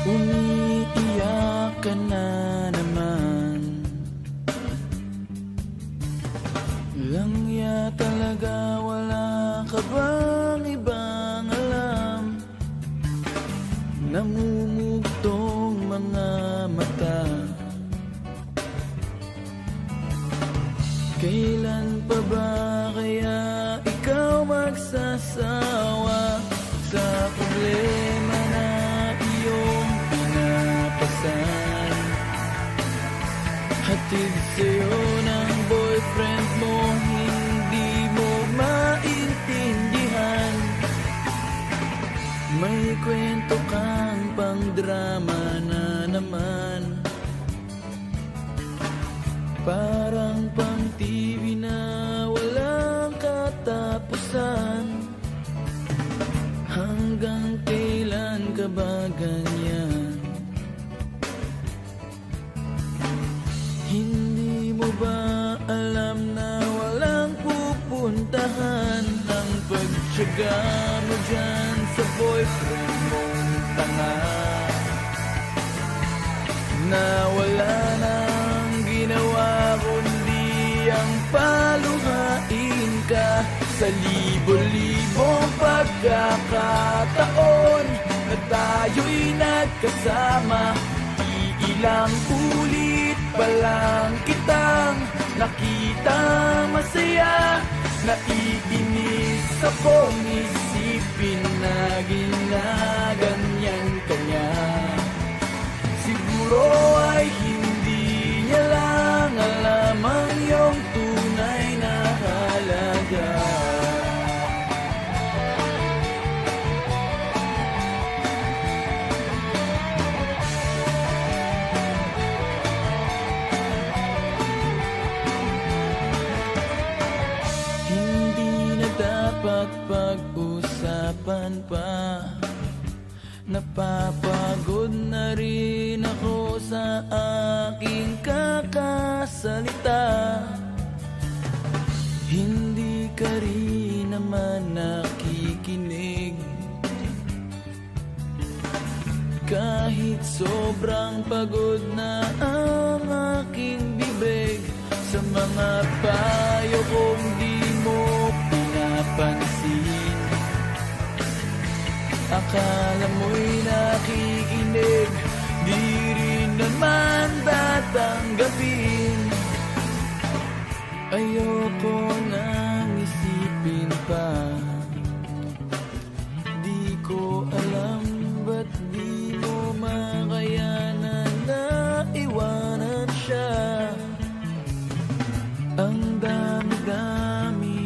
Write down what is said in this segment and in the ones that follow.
Umiiyak ka na naman. Langya talaga, wala ka bang ibang alam? Namumugtong mga mata. Kailan pa ba kaya ikaw magsasawa sa problema na iyong pinapasan? Hatid sa'yo ng boyfriend mo, hindi mo maintindihan. May kwento kang pang-drama na naman. Parang pang-TV na walang katapusan. Hanggang kailan ka ba ganyan? Hindi mo ba alam na walang pupuntahan ang pagtyaga mo dyan sa boyfriend mong tanga? Na wala nang ginawa kundi ang paluhain ka sa libo-libong pagkakataon na tayo'y nagkasama. Iilang ulit pa lang kitang nakitang masaya. Naiinis akong isipin na ginaganyan ka niya. Siguro ay hindi niya lang alam ang iyong tunay na halaga. Hindi na dapat pag-usapan pa. Napapagod na rin ako sa aking kakasalita. Hindi ka rin naman nakikinig. Kahit sobrang pagod na ang aking bibig, sa mga payo kong di mo pinapansin. Akala mo'y nakikinig, di rin naman tatanggapin. Ayoko nang isipin pa. Di ko alam ba't di mo makayanan na iwanan siya. Ang dami-dami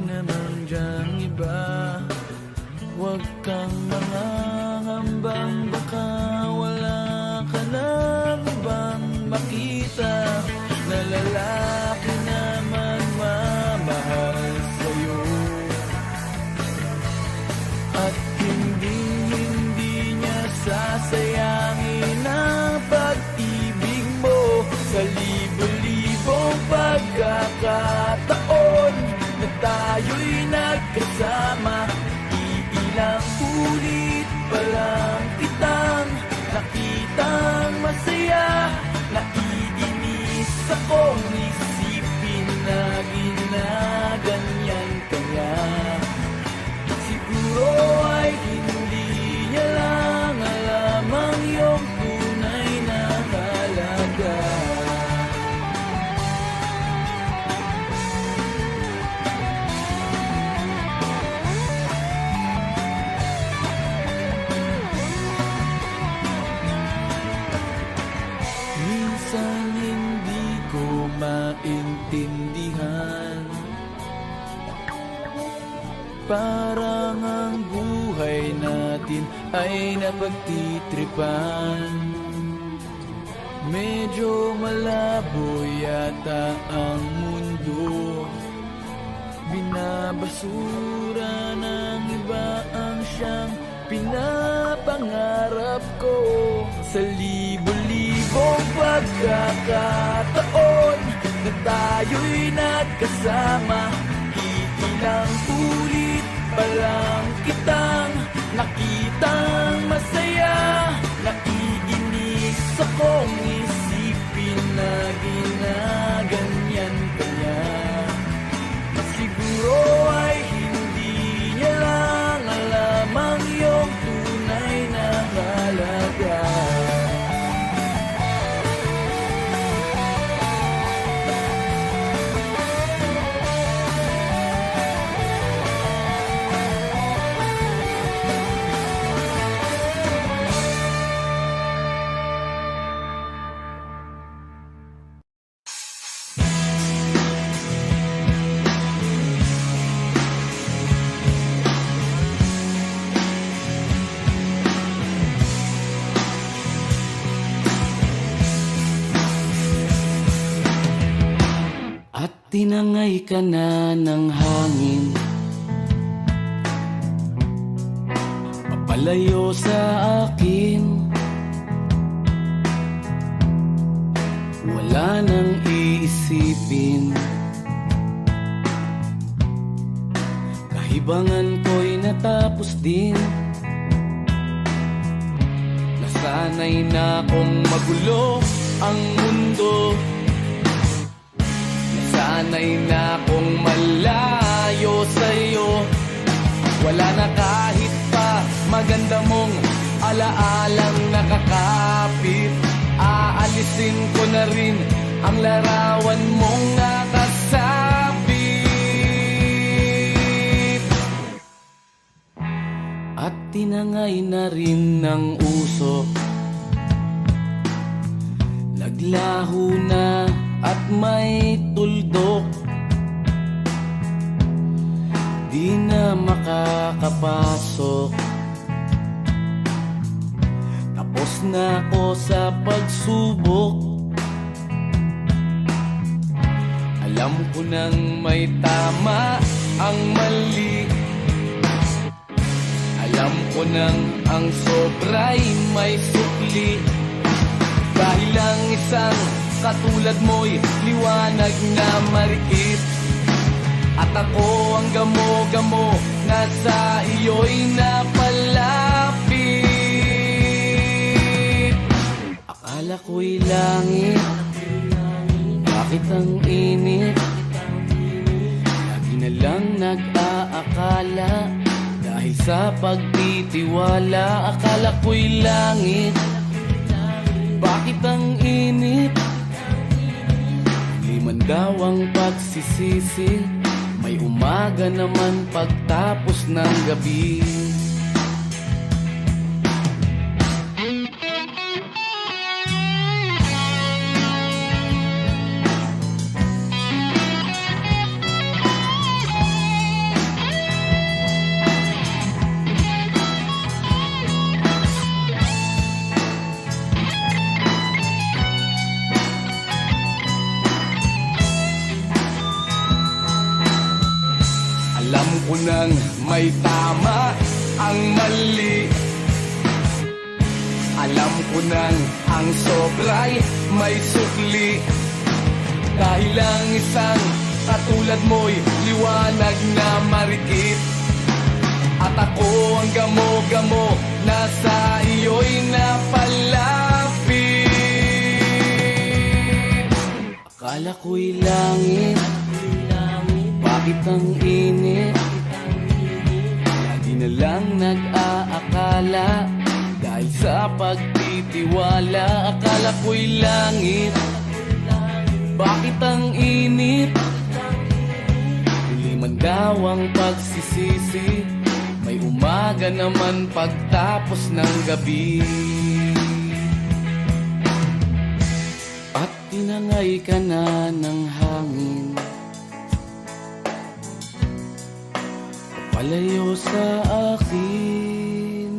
naman dyang iba. Huwag kang mangangambang baka wala ka nang ibang makita na lalaki naman mamahal sa'yo. At hindi niya sasayangin ang pag-ibig mo sa libo-libong pagkakataon na tayo'y nagkasama. Ilang ulit pa lang kitang nakitang masaya. Naiinis akong isipin na ginaganyan ka niya. Siguro ay hindi niya lang alam ang iyong tunay na halaga. Minsan hindi ko maintindihan. Parang ang buhay natin ay napagtitripan. Medyo malabo yata ang mundo. Binabasura ng iba ang siyang pinapangarap ko. Sa libo-libong pagkakataon na tayo'y nagkasama. Iilang ulit pa lang kitang nakitang masaya. tinangay ka na ng hangin, papalayo sa akin. Wala nang iisipin, kahibangan ko'y natapos din. Nasanay na kong magulo ang mundo, nasanay na kong malayo sa'yo. Wala na kahit pa maganda mong alaalang nakakapit. Aalisin ko na rin ang larawan mong nakasabit. At tinangay na rin ng usok, naglaho na at may tuldok. Di na makakapasok, tapos na ako sa pagsubok. Alam ko nang may tama ang mali, alam ko nang ang sobra'y may sukli. Dahil ang isang katulad mo'y liwanag na marikit, at ako ang gamo-gamo na sa iyo'y napalapit. Akala ko'y langit, bakit ang init? Lagi na lang nag-aakala, dahil sa pagtitiwala. Akala ko'y langit, bakit ang init? Liman daw ang pagsisisi, may umaga naman pagtapos ng gabi. Alam ko nang may tama ang mali, alam ko nang ang sobra'y may sukli. Dahil ang isang katulad mo'y liwanag na marikit, at ako ang gamo-gamo na sa iyo'y napalapit. Akala ko'y langit, bakit ang init? Lagi na lang nag-aakala, dahil sa pagtitiwala. Akala ko'y langit, bakit ang init? Huli man daw ang pagsisisi, may umaga naman pagtapos ng gabi. At tinangay ka na ng hangin, palayo sa akin.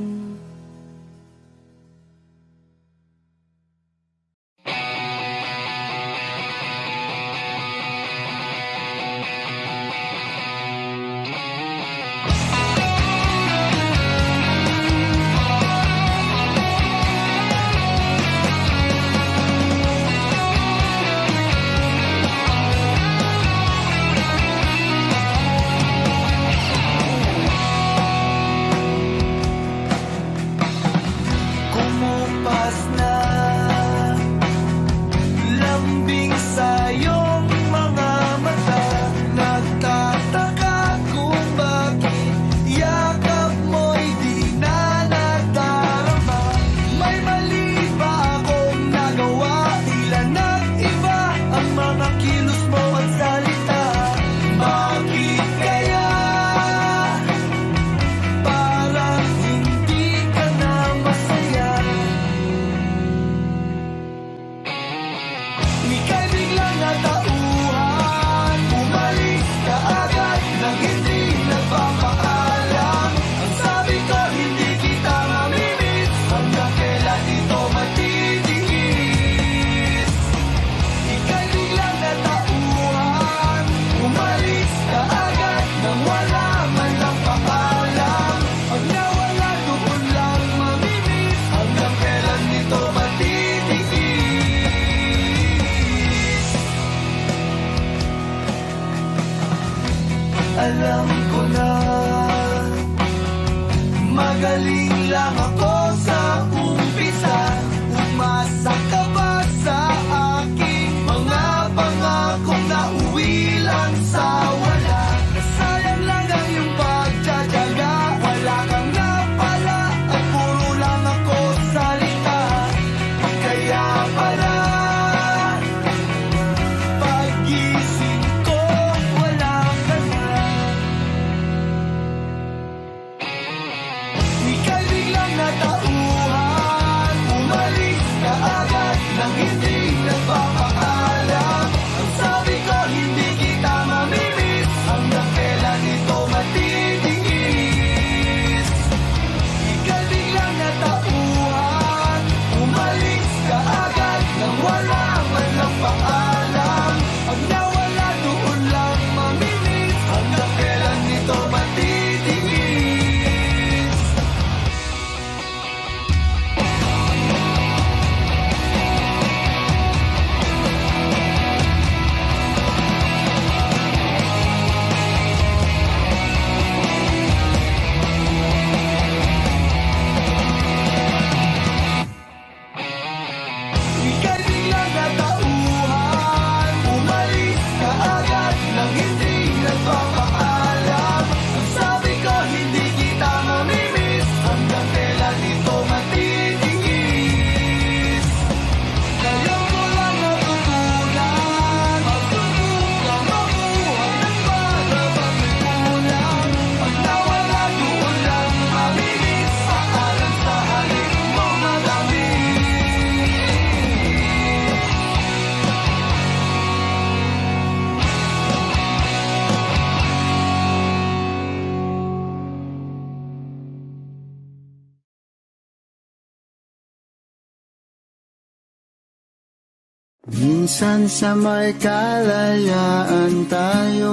Minsan sa may kalayaan tayo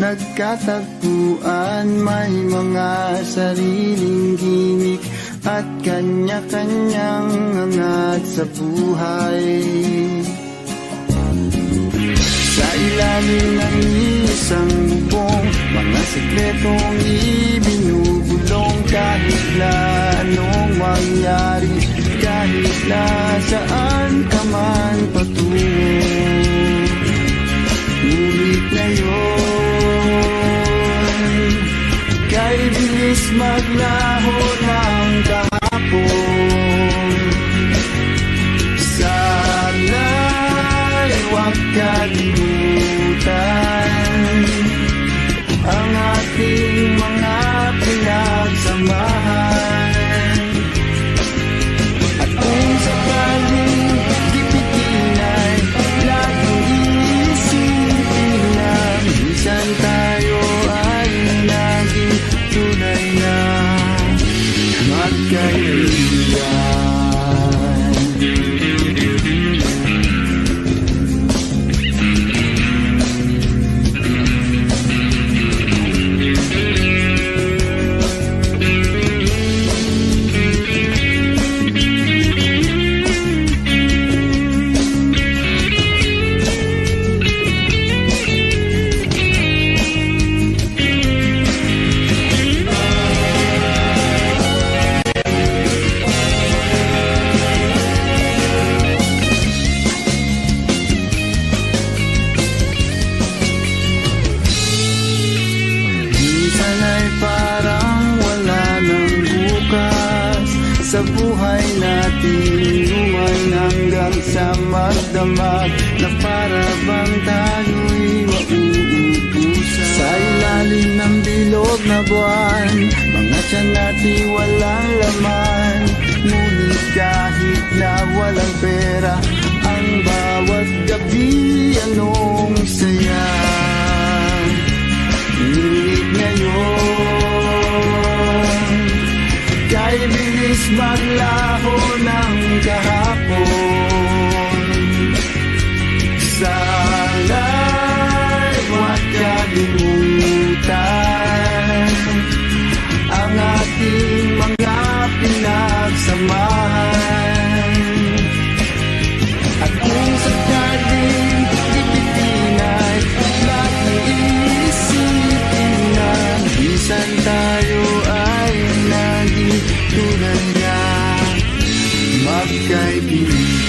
nagkatagpuan, may mga sariling gimik at kanya-kanyang angat sa buhay. Sa ilalim ng isang bubong, mga sikretong ibinubulong, kahit na anong mangyari, kahit na saan ka man patungo. Ngunit ngayon, kay bilis maglaho ng kahapon. Sana'y huwag kalimutan ang ating mga pinagsamahan. At kung sakaling gipitin ay laging iisipin na minsan tayo ay naging tunay na magkaibigan. Sa buhay natin, luman hanggang sa magdamag, na para bang tayo'y mauubusan. Sa ilalim ng bilog na buwan, mga tiyan natin walang laman. Ngunit kahit na walang pera, ang bawat gabi anong saya. Ngunit ngayon, kay bilis maglaho ng kahapon. Sana'y huwag kalimutan ang ating mga pinagsamahan. At kung sakaling gipitin ay laging iisipin na minsan tayo ay naging tunay na magkaibigan.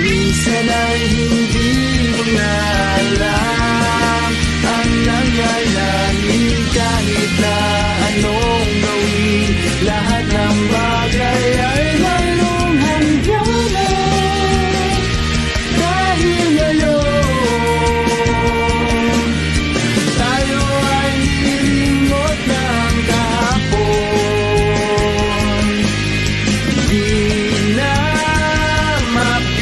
Minsan ay hindi mo na alam ang nangyayari, kahit na anong gawin, lahat ng bagay ay mayroong hangganan. Dahil ngayon, tayo ay hilingot ng kahapon. Di na mapipigilan,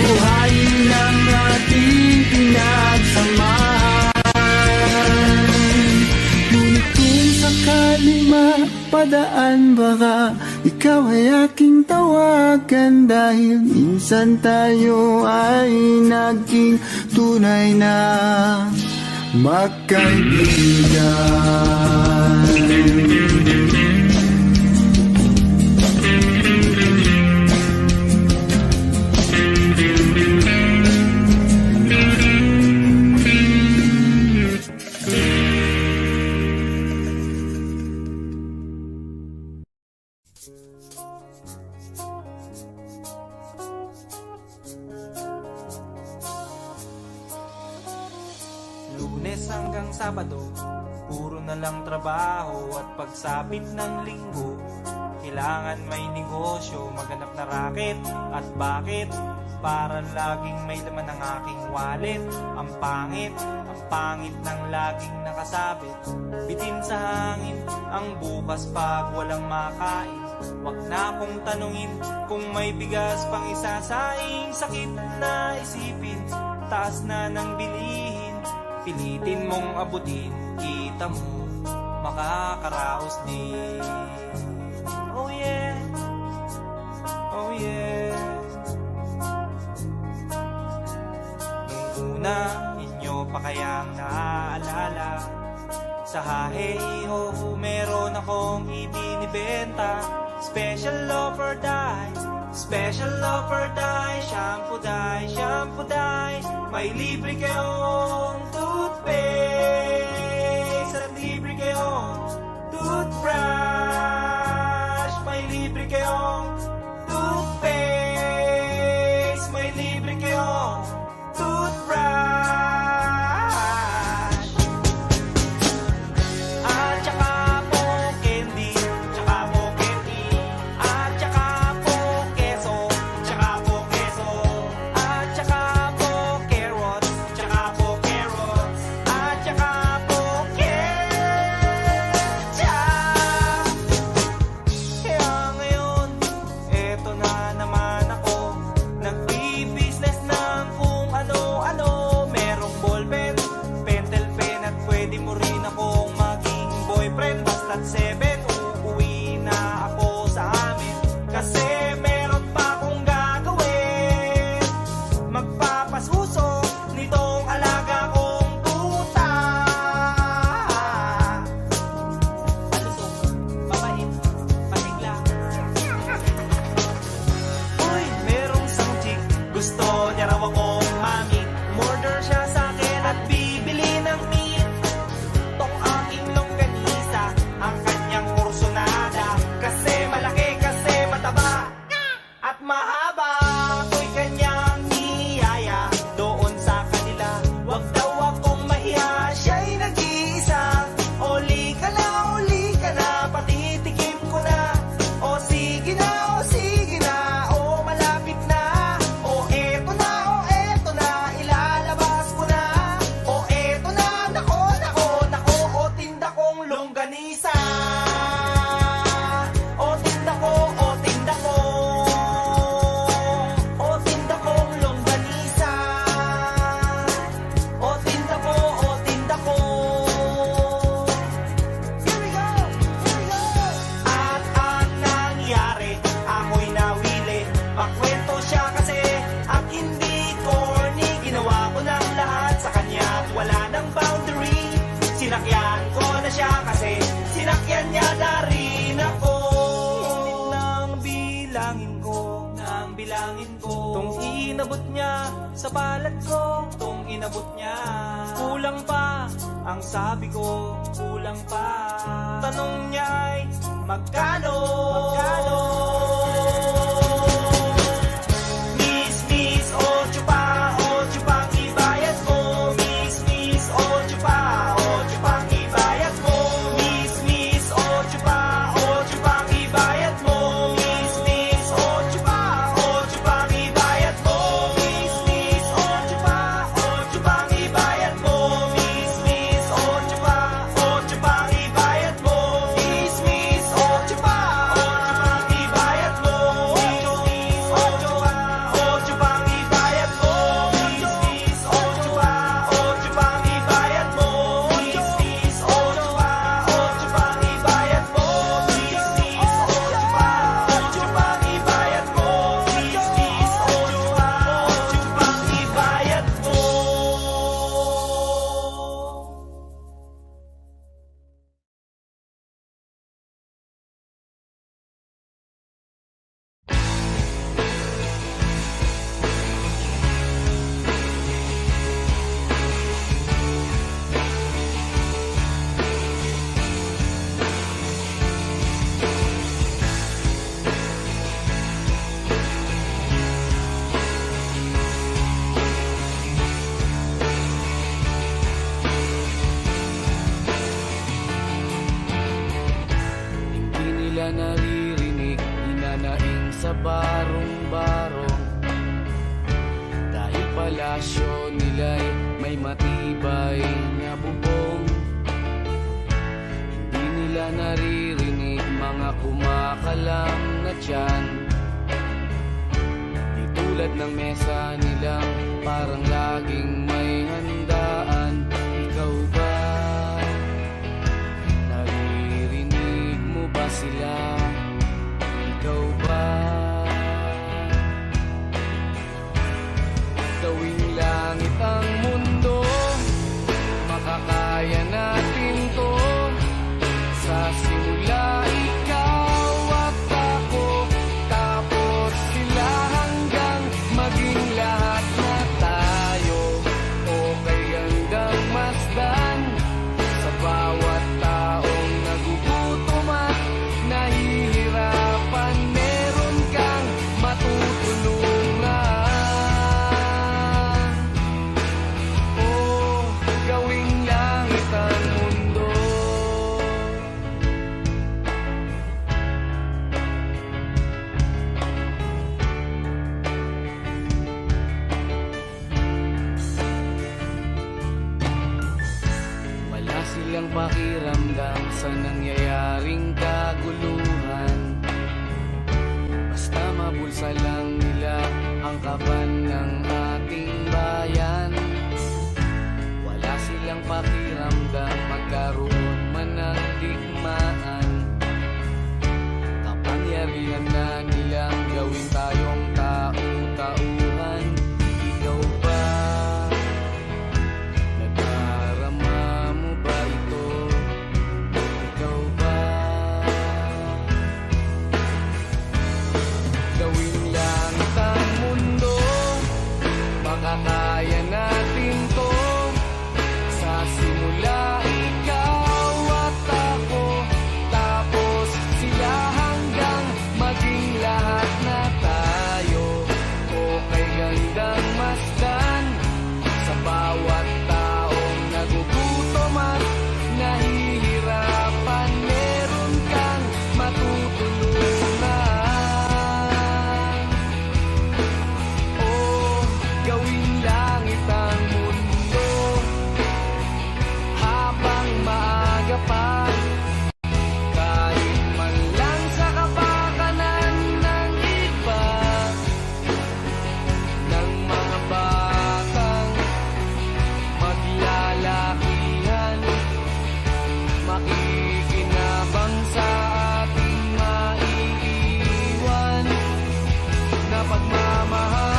buhayin ang ating pinagsamahan. Ngunit kung sakaling mapadaan, baka ikaw ay aking tawagan, dahil minsan tayo ay naging tunay na magkaibigan. Lunes hanggang Sabado, puro na lang trabaho, at pagsapit ng Linggo, kailangan may negosyo, maghanap na raket. At bakit? Para laging may laman ng aking wallet. Ang pangit ng laging nakasabit, bitin sa hangin ang bukas pag walang makain. Wag na akong tanungin kung may bigas pang isasaing. Sakit na isipin, taas na ng bilihin. Pilitin mong abutin, kita mo makakaraos din. Oh yeah, oh yeah. Nung una, inyo pa kayang naaalala, sa Haheho meron akong ibinibenta. Special offer dye, special offer dye, shampoo dye, shampoo dye. May libre kayong toothpaste at libre kayong toothbrush. May libre kayong toothpaste, may libre kayong toothbrush. At saka po candy, tsaka po candy. At saka po keso, tsaka po keso. At saka po carrots, tsaka po carrots. At saka po ketchup. Kaya ngayon, eto na naman ako, nagbi-business ng kung ano-ano. Merong ballpen, pentel pen, at pwede mo rin akong maging boyfriend. Basta't 7, uuwi na ako sa amin, kasi meron pa akong gagawin. Magpapasuso nitong alaga kong tuta. Palusok, papait, patigla. Uy, merong isang chick, gusto niya raw akong mami. Murder siya sa akin at bibili ng meat. Tong aking longganisa, ang kanyang kursonada. Kasi malaki, kasi mataba, at mahaba. Ako'y kanyang niyaya doon sa kanila. Wag daw akong mahiya, siya'y nag-iisa. Uli ka na, patitikim ko na. O sige na, o malapit na. O eto na, ilalabas ko na. O eto na, nako, o tinda kong longganisa. O tinda ko, o tinda ko. O tinda kong longganisa. O tinda ko, o tinda ko. Here we go, here we go. At ang nangyari, ako'y nawili. Pakwento siya kasi at hindi corny. Ginawa ko ng lahat sa kanya at wala ng boundary. Sinakyan ko na siya kasi sinakyan niya na rin ako. Nang bilangin ko, tong inabot niya sa palad ko, tong inabot niya. Kulang pa, ang sabi ko, kulang pa. Tanong niya ay, magkano? Miss, ocho pang ibayad mo. Miss, ocho pang ibayad mo. Miss, ocho pang ibayad mo. Miss, ocho pang ibayad mo. Miss, ocho pang ibayad mo. Miss, ocho pang ibayad mo. Miss, ocho pang ibayad mo. Ocho pang ibayad mo. Miss, ocho pang ibayad mo. Miss, ocho pang ibayad mo. Miss, ocho pang ibayad mo. Miss, ocho pang ibayad mo. Hindi nila naririnig, hinanaing sa barong-barong. Dahil palasyo nila'y may matibay na bubong. Hindi nila naririnig mga kumakalam na tiyan. Di tulad ng mesa nilang parang laging may handaan. Ikaw ba? Naririnig mo ba sila? Sinusalang nila ang kaban ng ating bayan. Wala silang pakiramdam magkaroon man ng digmaan. Kapangyarihan na nilang gawin tayong tau-tauhan. Ikaw ba? Nadarama mo ba ito? Ikaw ba? Gawin langit ang mundo, makakaya natin to. Sa simula ikaw at ako, tapos sila hanggang maging lahat na tayo. Okay gandang masdan sa bawat taong nagugutom at nahihirapan. Meron kang matutulungan. Oh, gawing langit ang mundo habang maaga pa. Kahit man lang sa kapakanan ng iba, ng mga batang maglalakihan, makikinabang sa ating maiiwan na pagmamahalan.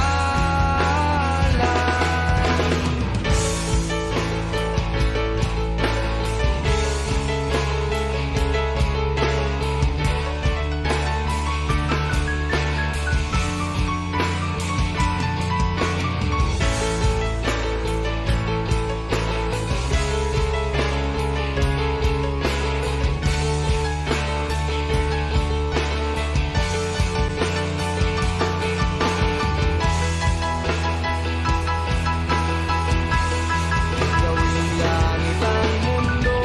Gawing langit ang mundo,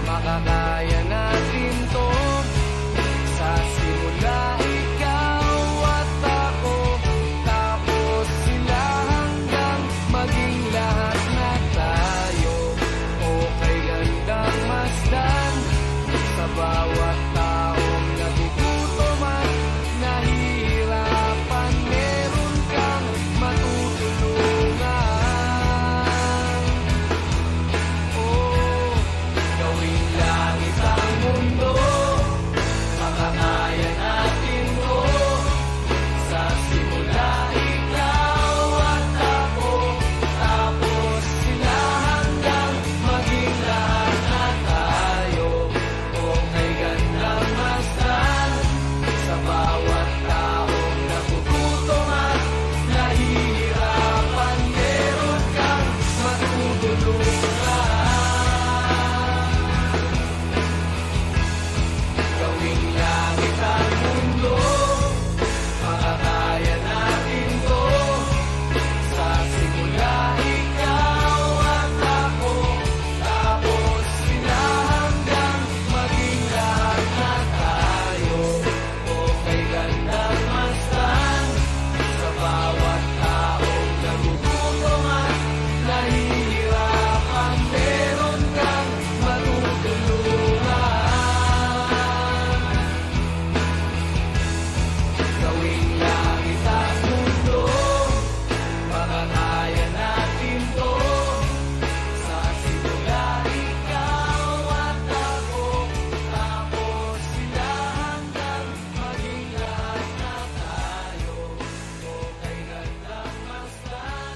makakaya natin to. Sa simula ikaw at ako, tapos sila hanggang maging lahat na tayo. Okay gandang masdan sa bawat taong nagugutom at nahihirapan. Meron kang matutulungan. Oh, gawing langit ang mundo, makakaya natin to. Sa simula ikaw at ako, tapos sila hanggang maging lahat na tayo. Okay gandang masdan sa bawat taong nagugutom at nahihirapan. Meron kang matutulungan. Gawing langit ang mundo, makakaya natin to. Sa simula ikaw at ako, tapos sila hanggang maging lahat na tayo. Okay gandang masdan sa bawat taong nagugutom at nahihirapan. Meron kang matutulungan. Gawing langit ang mundo, makakaya natin to. Sa simula ikaw at ako, tapos sila hanggang maging lahat na tayo. Okay gandang masdan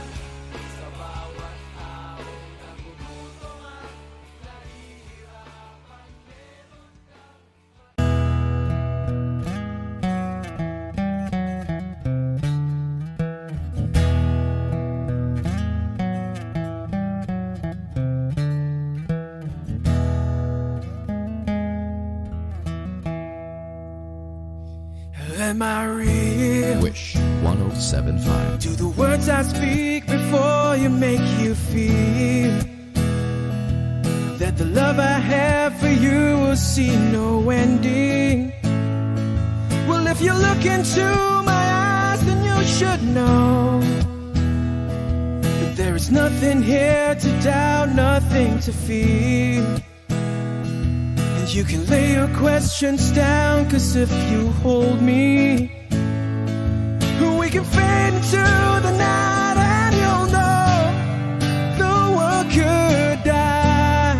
sa bawat taong nagugutom at nahihirapan. Am I real? Wish 1075. Do the words I speak before you make you feel that the love I have for you will see no ending? Well, if you look into my eyes, then you should know that there is nothing here to doubt, nothing to feel. And you can lay your questions down, 'cause if you hold me, can fade into the night and you'll know the world could die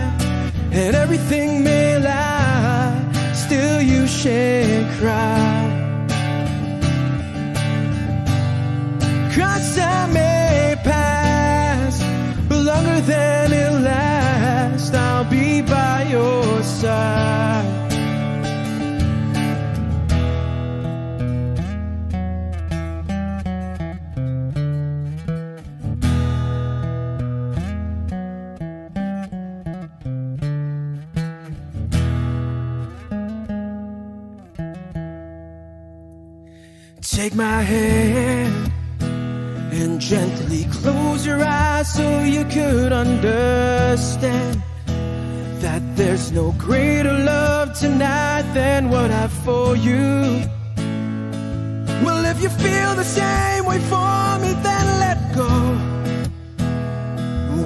and everything may lie, still you shan't cry. 'Cause time may pass, but longer than it lasts, I'll be by your side. Take my hand and gently close your eyes so you could understand that there's no greater love tonight than what I have for you. Well, if you feel the same way for me, then let go.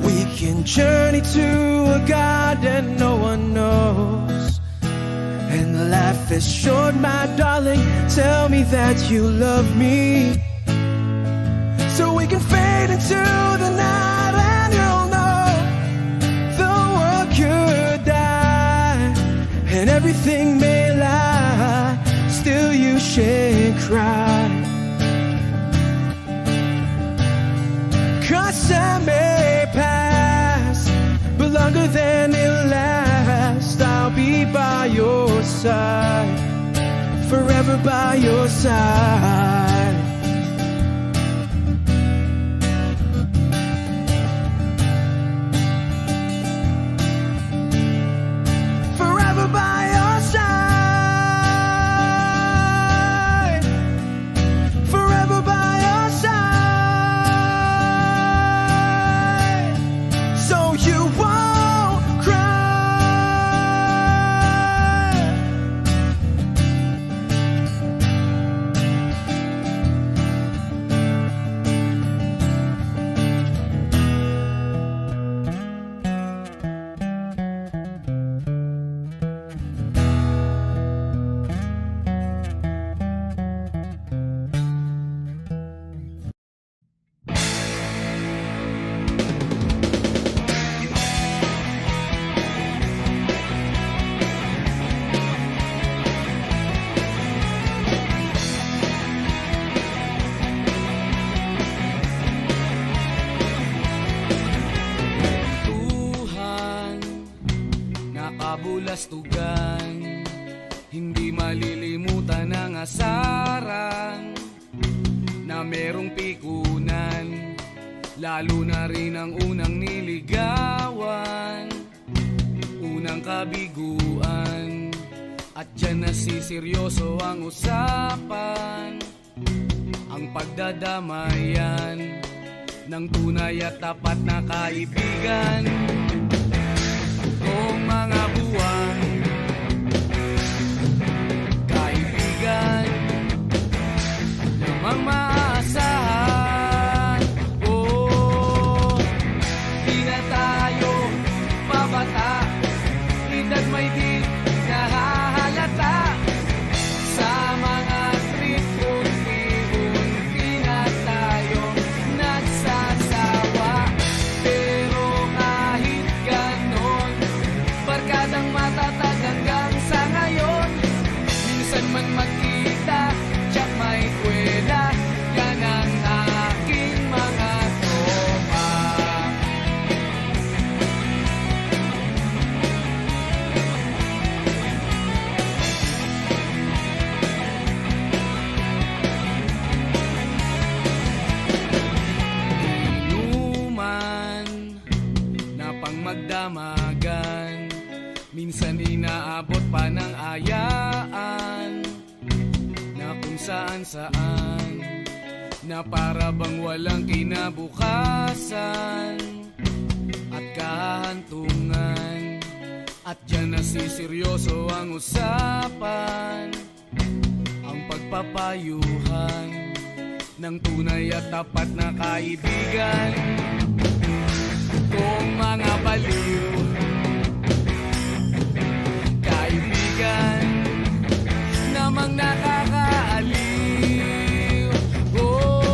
We can journey to a garden no one knows. And life is short, my darling, tell me that you love me, so we can fade into the night and you'll know the world could die and everything may lie, still you shan't cry. 'Cause time may pass, but longer than it lasts, I'll be by your side, forever by your side. Forever by your side, forever by your side, so you won't cry. Nakabulastugan, hindi malilimutan ang asaran na merong pikunan, lalo na rin ang unang niligawan, unang kabiguan, at dyan nasiseryoso ang usapan, ang pagdadamayan ng tunay at tapat na kaibigan. Kung mga buwan, kaibigan, lamang maaasahan. Oh, di na tayo pabata, edad may di nahahalata. Sa mga trip, unti-unti na tayo nagsasawa. Pero kahit ganon, barkadang matatag hanggang sa ngayon. Minsan man magkita, tiyak may kwela, yan ang aking mga tropa. Inuman na pang magdamagan, minsan inaabot pa ng ayaan, na kung saan-saan, na para bang walang kinabukasan at kahantungan. At dyan nasiseryoso ang usapan, ang pagpapayuhan ng tunay at tapat na kaibigan. Kung mga baliw, kaibigan namang nakakaaliw. Oh,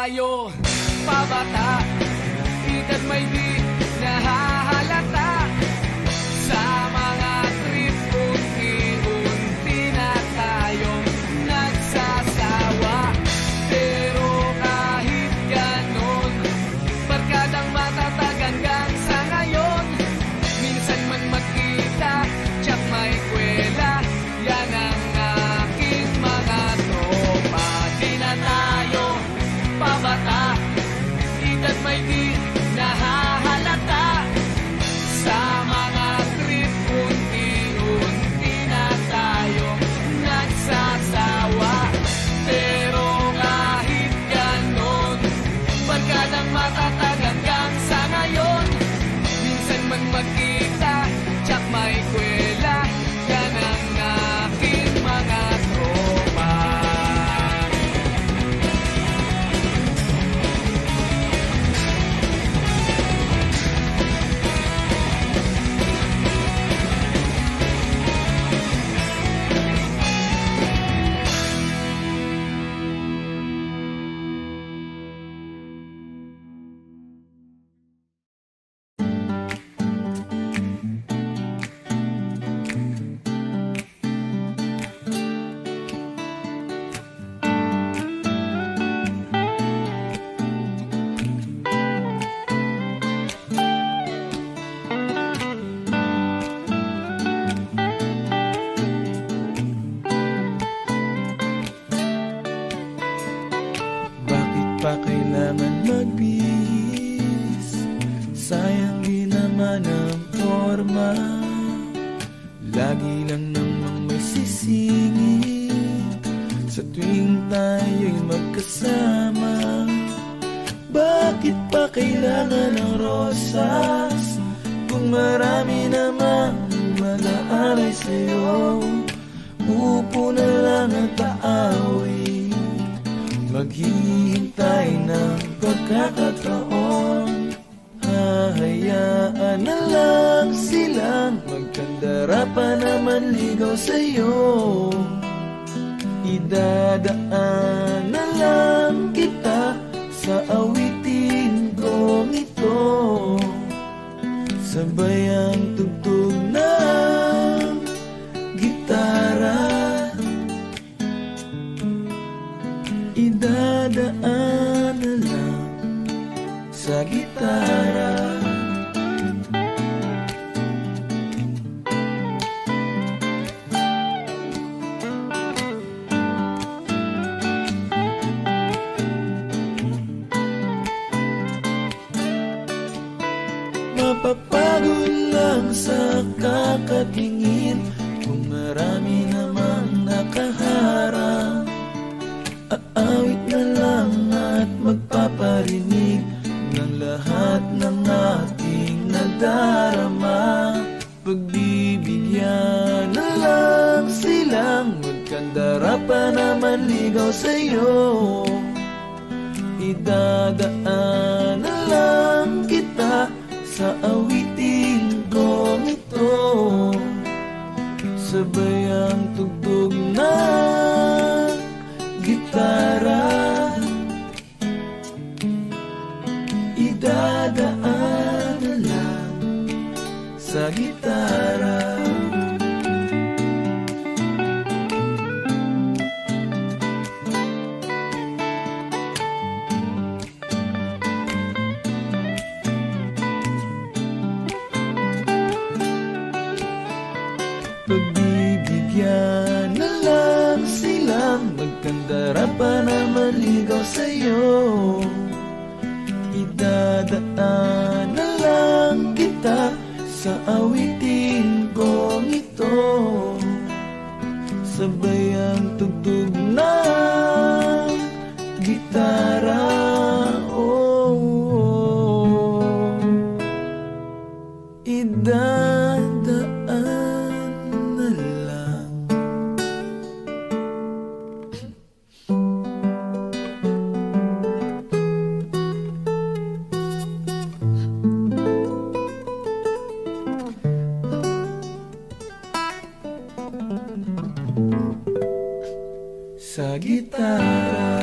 tayo pabata, edad may di nahahalata. Sa mga trip unti-unti na tayong nagsasawa. Pero kahit ganon, barkadang matatag hanggang sa ngayon. Minsan man magkita, tsak may kwela, yan ang aking mga tropa. Di na tayo pabata, edad may di nahahalata. Sa mga trip unti-unti na tayong nagsasawa. Pero kahit ganon, barkadang matatag hanggang sa ngayon. Minsan man magkita, tsak may kwela, yan ang aking mga tropa. Bakit pa kailangan magbihis? Sayang di naman ang forma. Lagi lang namang may sisingit sa tuwing tayo'y magkasama. Bakit pa kailangan ng rosas kung marami namang mag-aalay sa'yo? Upo na lang at aaway, maghihintay ng pagkakataon. Hahayaan na lang silang magkandara pa naman ligaw sa'yo. Idadaan na lang kita sa awitin kong ito, sabay ang tugtog ng gitara. Idadaan na lang sa gitara. Mapapagod lang sa kakatingin kung marami namang nakaharap. Aawit na lang at magpaparinig ng lahat ng ating nadarama. Pagbibigyan na lang silang magkandara pa naman ligaw sa'yo. Idadaan na lang kita sa awitin kong ito, sabay ang tugtog ng gitara. Idadaan na lang sa gitara. Pagbibigyan na lang silang magkandara pa naman ligaw sa'yo. Idadaan na lang kita sa awitin kong ito, sabay ang tugtog ng gitara. Oh, oh. Idadaan na lang. Sa gitara.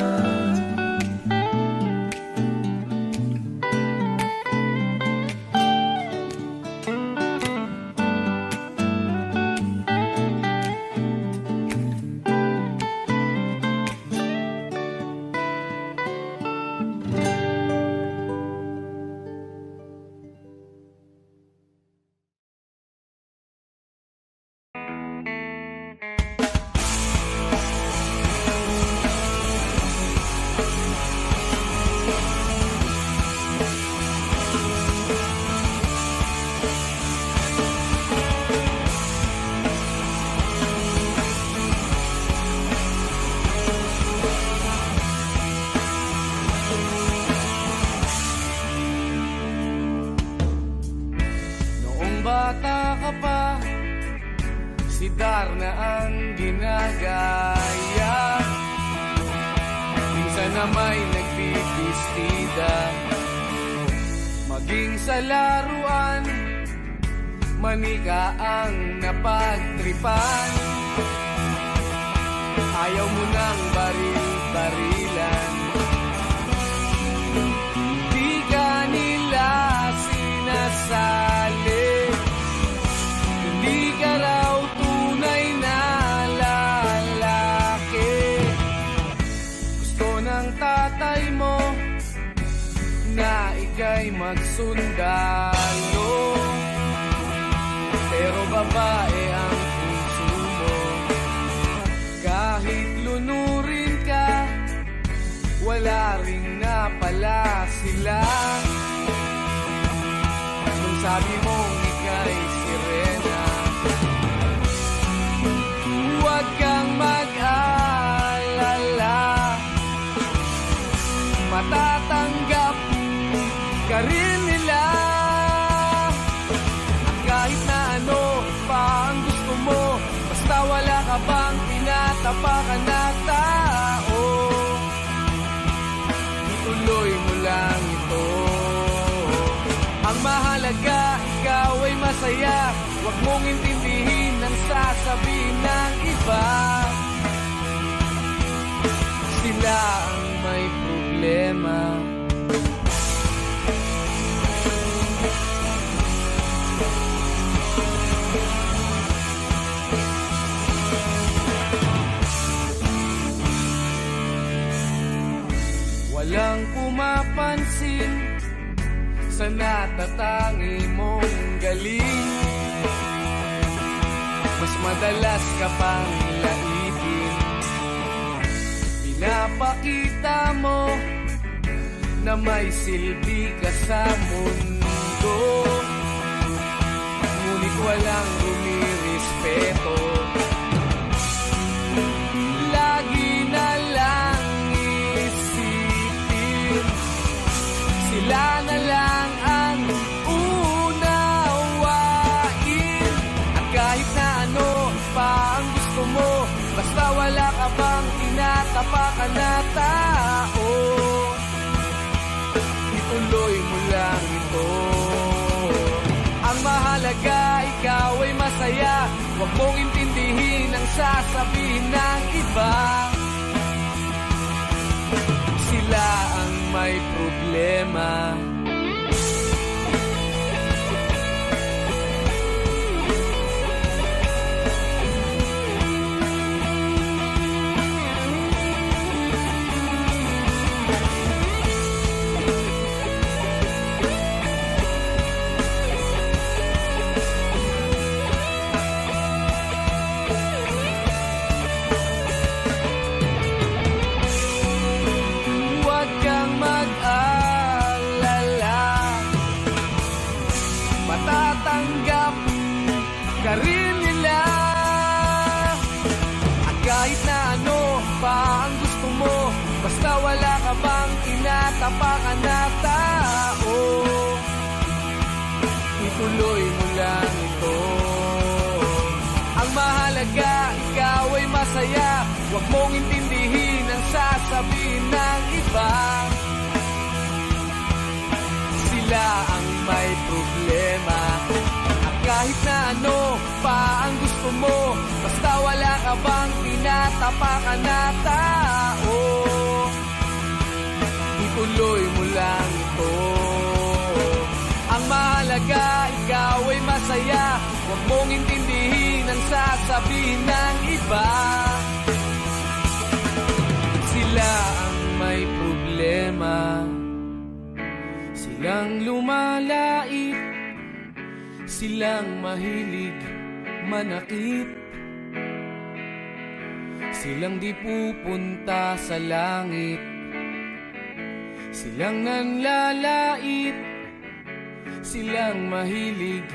lugar na ang ginagaya. Minsan na may nagbibistida, maging sa laruan, manika ang napagtripan. Ayaw mo nang baril-barilan, di ka nila sinasali. Hindi ka raw tunay na lalaki. Gusto ng tatay mo na ika'y magsundalo, pero babae ang puso mo. Kahit lunurin ka, wala ring napala sila. Kung sabi mong ika'y sirena, huwag kang mag-alala, matatanggap ka rin nila. At kahit na ano pa ang gusto mo, basta wala ka bang tinatapakan na tao, ituloy mo lang ito. Ang mahalaga, ikaw ay masaya. Huwag mong intindihin ang sasabihin ng iba. Sila ang may problema. Walang pumapansin sa natatangi mong galing. Mas madalas ka pang laitin. Pinapakita mo na may silbi ka sa mundo, ngunit walang rumirespeto. Lagi na lang isipin, sila na lang ang unawain. At kahit na ano pa ang gusto mo, basta wala ka bang tinatapakan na tao, ituloy mo lang ito. Ang mahalaga, ikaw ay masaya. Huwag mong intindihin ang sasabihin ng iba. Sila ang may problema. Matatanggap ka rin nila. At kahit na ano pa ang gusto mo, basta wala ka bang tinatapakan na tao, ituloy mo lang ito. Ang mahalaga, ikaw ay masaya. Huwag mong intindihin ang sasabihin ng iba. Sila ang may problema. At kahit na ano pa ang gusto mo, basta wala ka bang tinatapakan na tao, ituloy mo lang ito. Ang mahalaga, ikaw ay masaya. Huwag mong intindihin ang sasabihin ng iba. Sila ang may problema. Silang lumalait, silang mahilig manakit, silang di pupunta sa langit, silang nanlalait, silang mahilig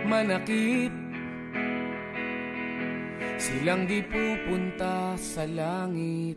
manakit, silang di pupunta sa langit.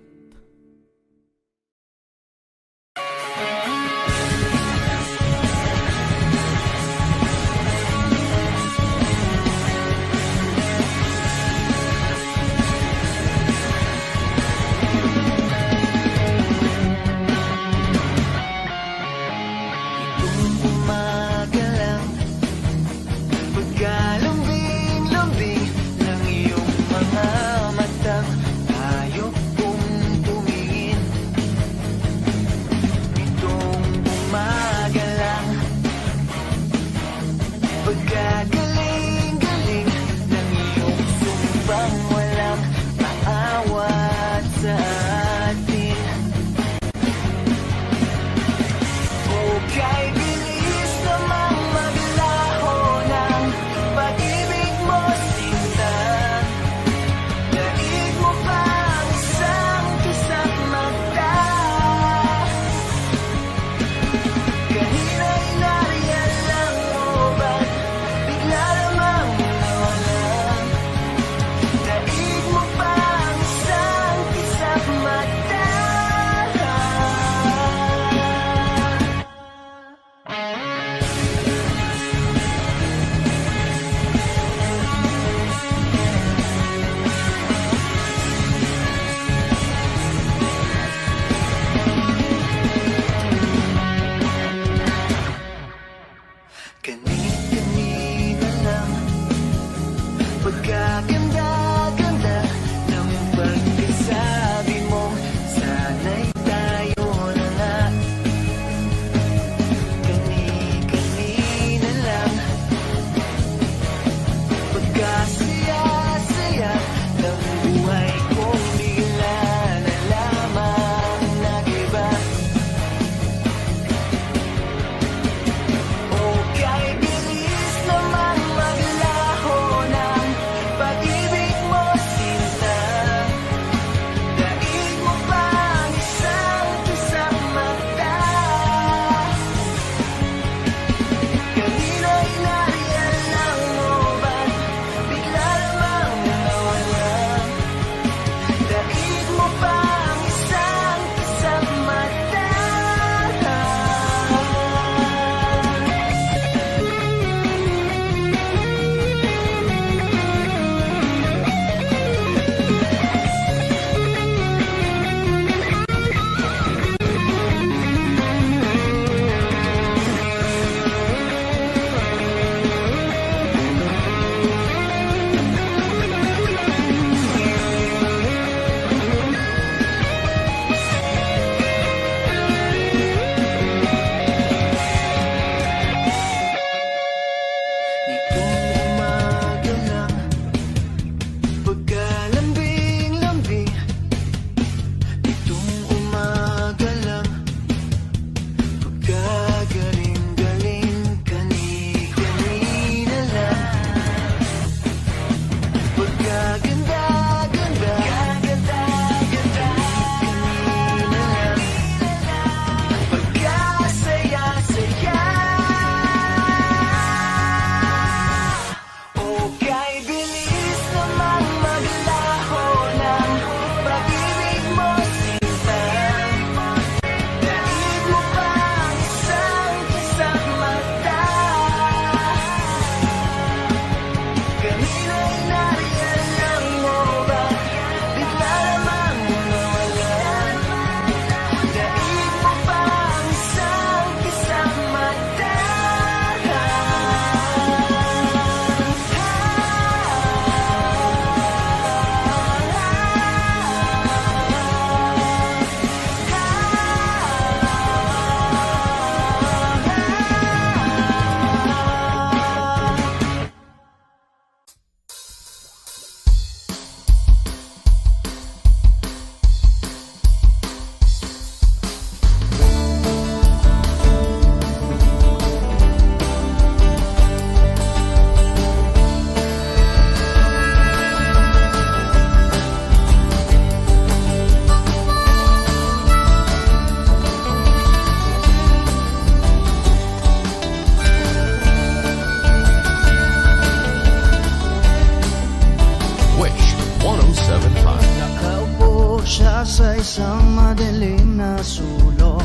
siya sa isang madilim na sulok.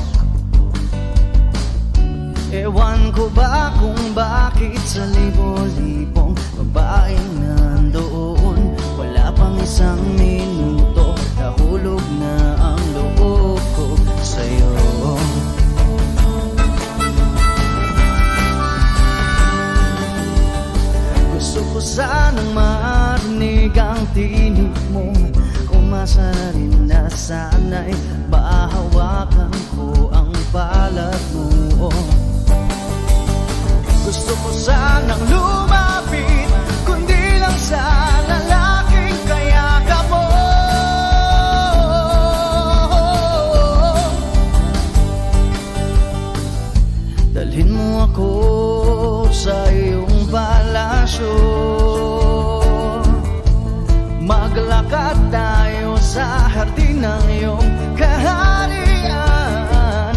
Ewan ko ba kung bakit sa libo-libong babaeng nandoon, wala pang isang minuto, nahulog na ang loob ko sa'yo. Gusto ko sanang marinig ang tinig mo, umasa na rin na sana'y mahawakan ko ang balat mo. Gusto ko sanang lumapit, kundi lang sa lalaking kayakap mo. Dalhin mo ako sa iyong palasyo, maglakad tayo sa hardin ng iyong kaharian.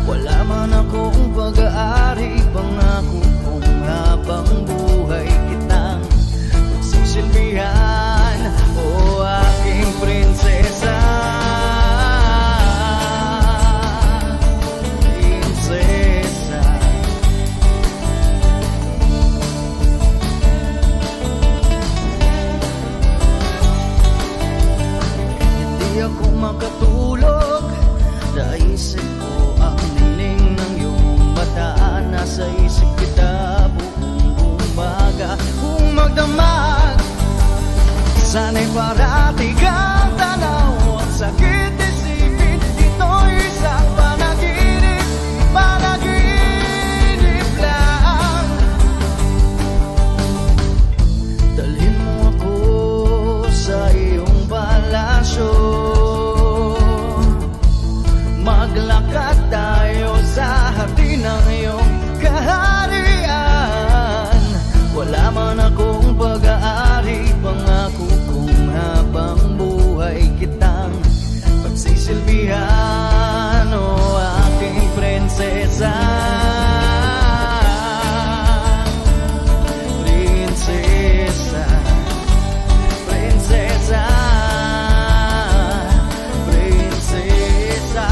Wala man akong pag-aari, pangako kong habang buhay kitang magsisilbihan, o aking prinsesa. Prinsesa. Hindi ako makatulog, naisip ko ang nining ng iyong mata. Nasa isip kita buong umaga, kung magdamag sana'y parati kang tanaw. Ang sakit isipin, ito'y isang panaginip, panaginip lang. Dalhin mo ako sa iyong palasyo, maglakad tayo sa hardin ng iyong kaharian. Wala man akong pag-aari, pangako kong habang buhay kitang pagsisilbihan, o aking prinsesa. Prinsesa. Prinsesa. Prinsesa.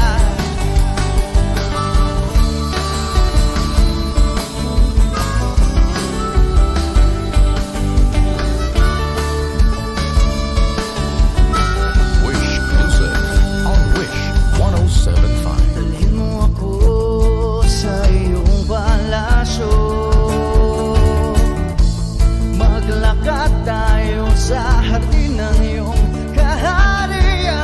Wish Music on Wish 107.5. Dalhin mo ako sa iyong palasyo, maglakad tayo sa hardin ng iyong kaharian.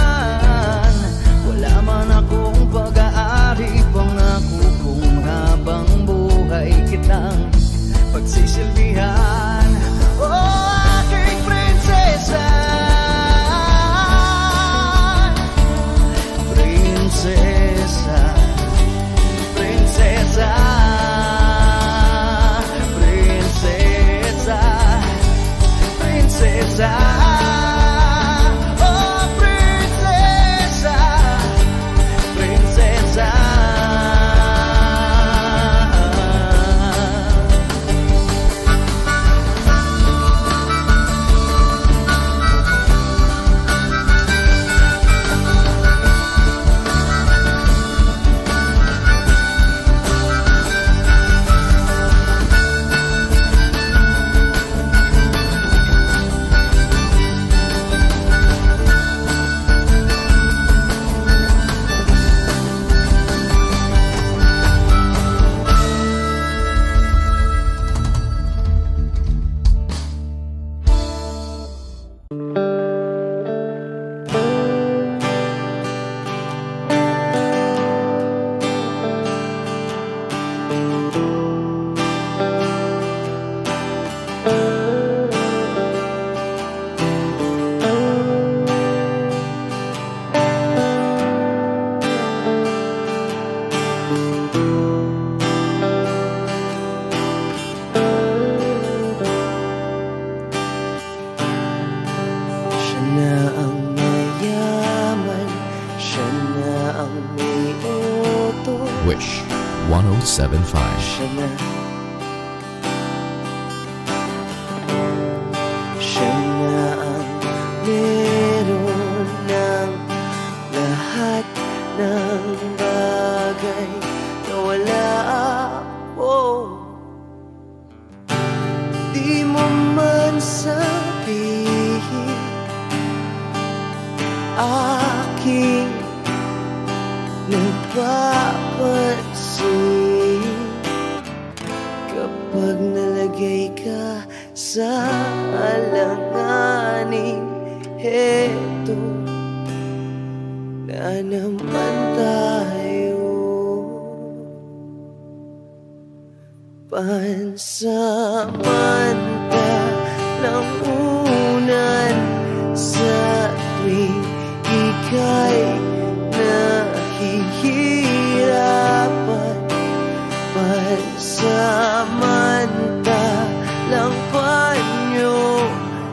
Wala man akong pag-aari, pangako kong habang buhay kitang pagsisilbihan, o aking prinsesa. Prinsesa. Prinsesa. Prinsesa. Prinsesa. Oh, prinsesa. Prinsesa. Wish 107.5. Siya na. Siya na ang meron ng ng bagay na wala ako. Di mo man sabihin aking napapansin kapag nalagay ka sa alanganin. Heto na naman tayo, pansamantalang unan sa tuwing ika'y nahihirapan. Pansamantalang panyo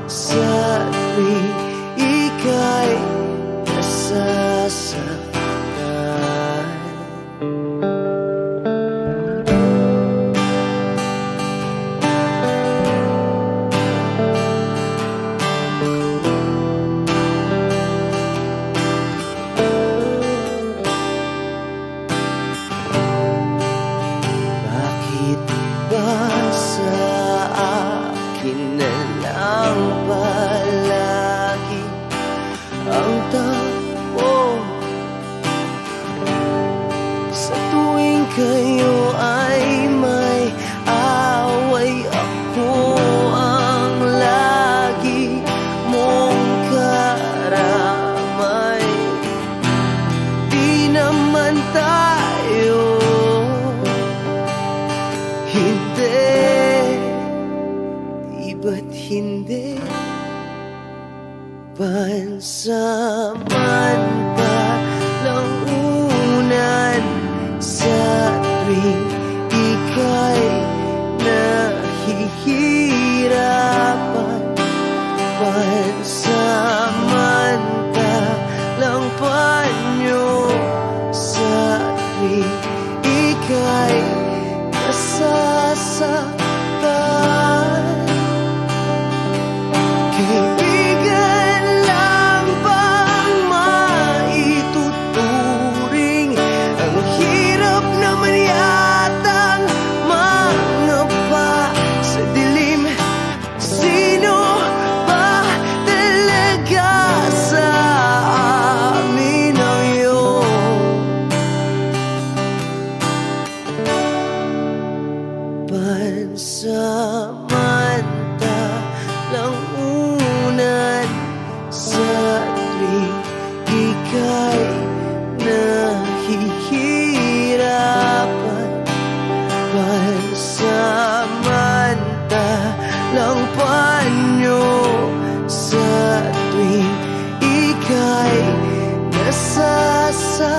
sa tuwing ika'y nasasaktan. Bakit ba sa akin na lang palagi ang takbo? Sa tuwing kayo ay may away, ako ang lagi mong karamay. Di naman tayo, hindi, di ba't hindi? Pansamantalang unan sa tuwing ika'y nahihirapan. Pansamantalang panyo sa tuwing ika'y nasasaktan. Kaibigan lang bang maituturing? Ang hirap naman yatang mangapa sa dilim. Sino ba talaga sa amin ang iyong pansamantalang unan sa tuwing ika'y nahihirapan. Pansamantalang panyo sa tuwing ika'y nasasaktan.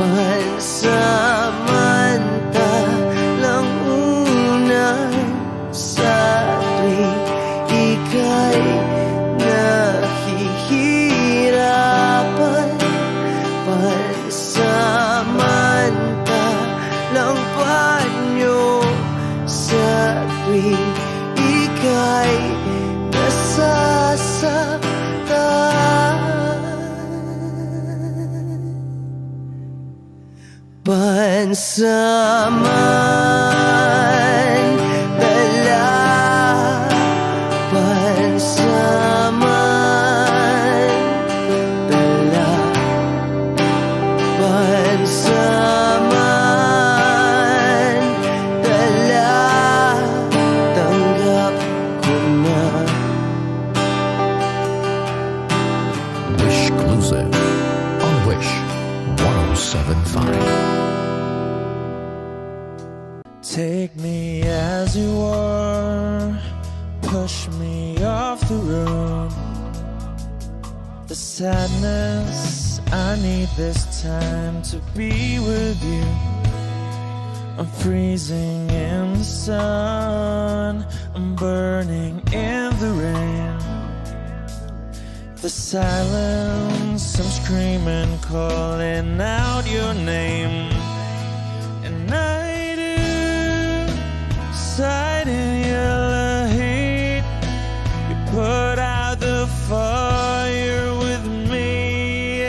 Pansamantalang unan sa tuwing ika'y nahihirapan. Pansamantalang panyo sa tuwing ika'y nasasaktan. Pansamantala, pansamantala, pansamantala, tanggap ko na. Wish Exclusive on Wish 107.5. Take me as you are, push me off the road. The sadness, I need this time to be with you. I'm freezing in the sun, I'm burning in the rain. The silence, I'm screaming, calling out your name. And I do, sight in your heat. You put out the fire with me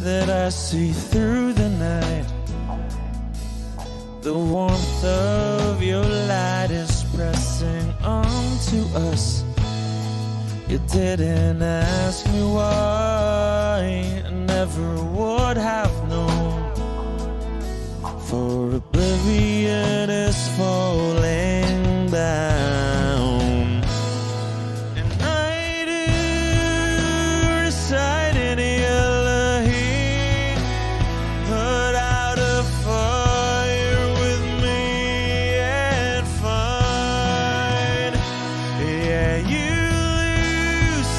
that I see through the night. The warmth of your light is pressing onto us. You didn't ask me why, I never would have known. For oblivion is falling down, and I do reside in Elohim. Put out a fire with me and find, yeah, you lose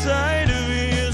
sight of your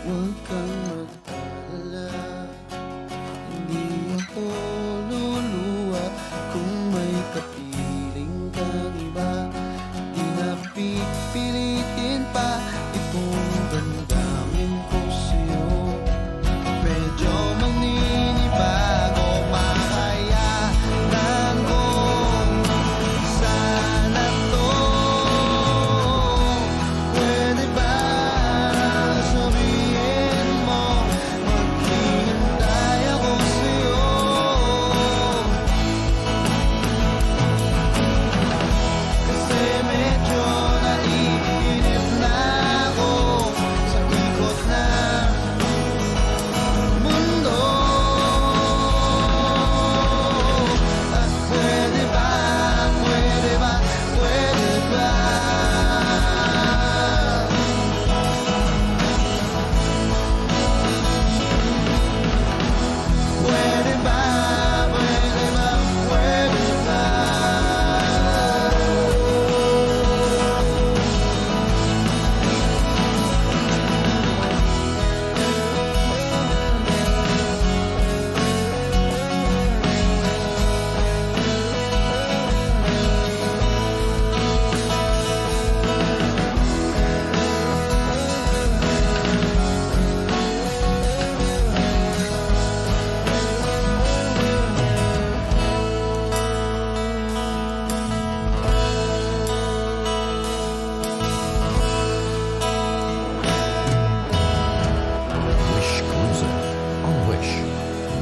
Huwag kang mag-alala, hindi ako luluwa. Kung may kapiling kang iba, di na pipilitin pa itong damdamin ko sa'yo. Medyo maninibago, makayanan ko sana to. Pwede ba sabihin mo, maghihintay ako sa'yo? Kasi medyo naiinip na ako sa ikot ng mundo. At pwede ba, pwede ba, pwede ba? Pwede ba, pwede ba, pwede ba? Wish Cruiser on Wish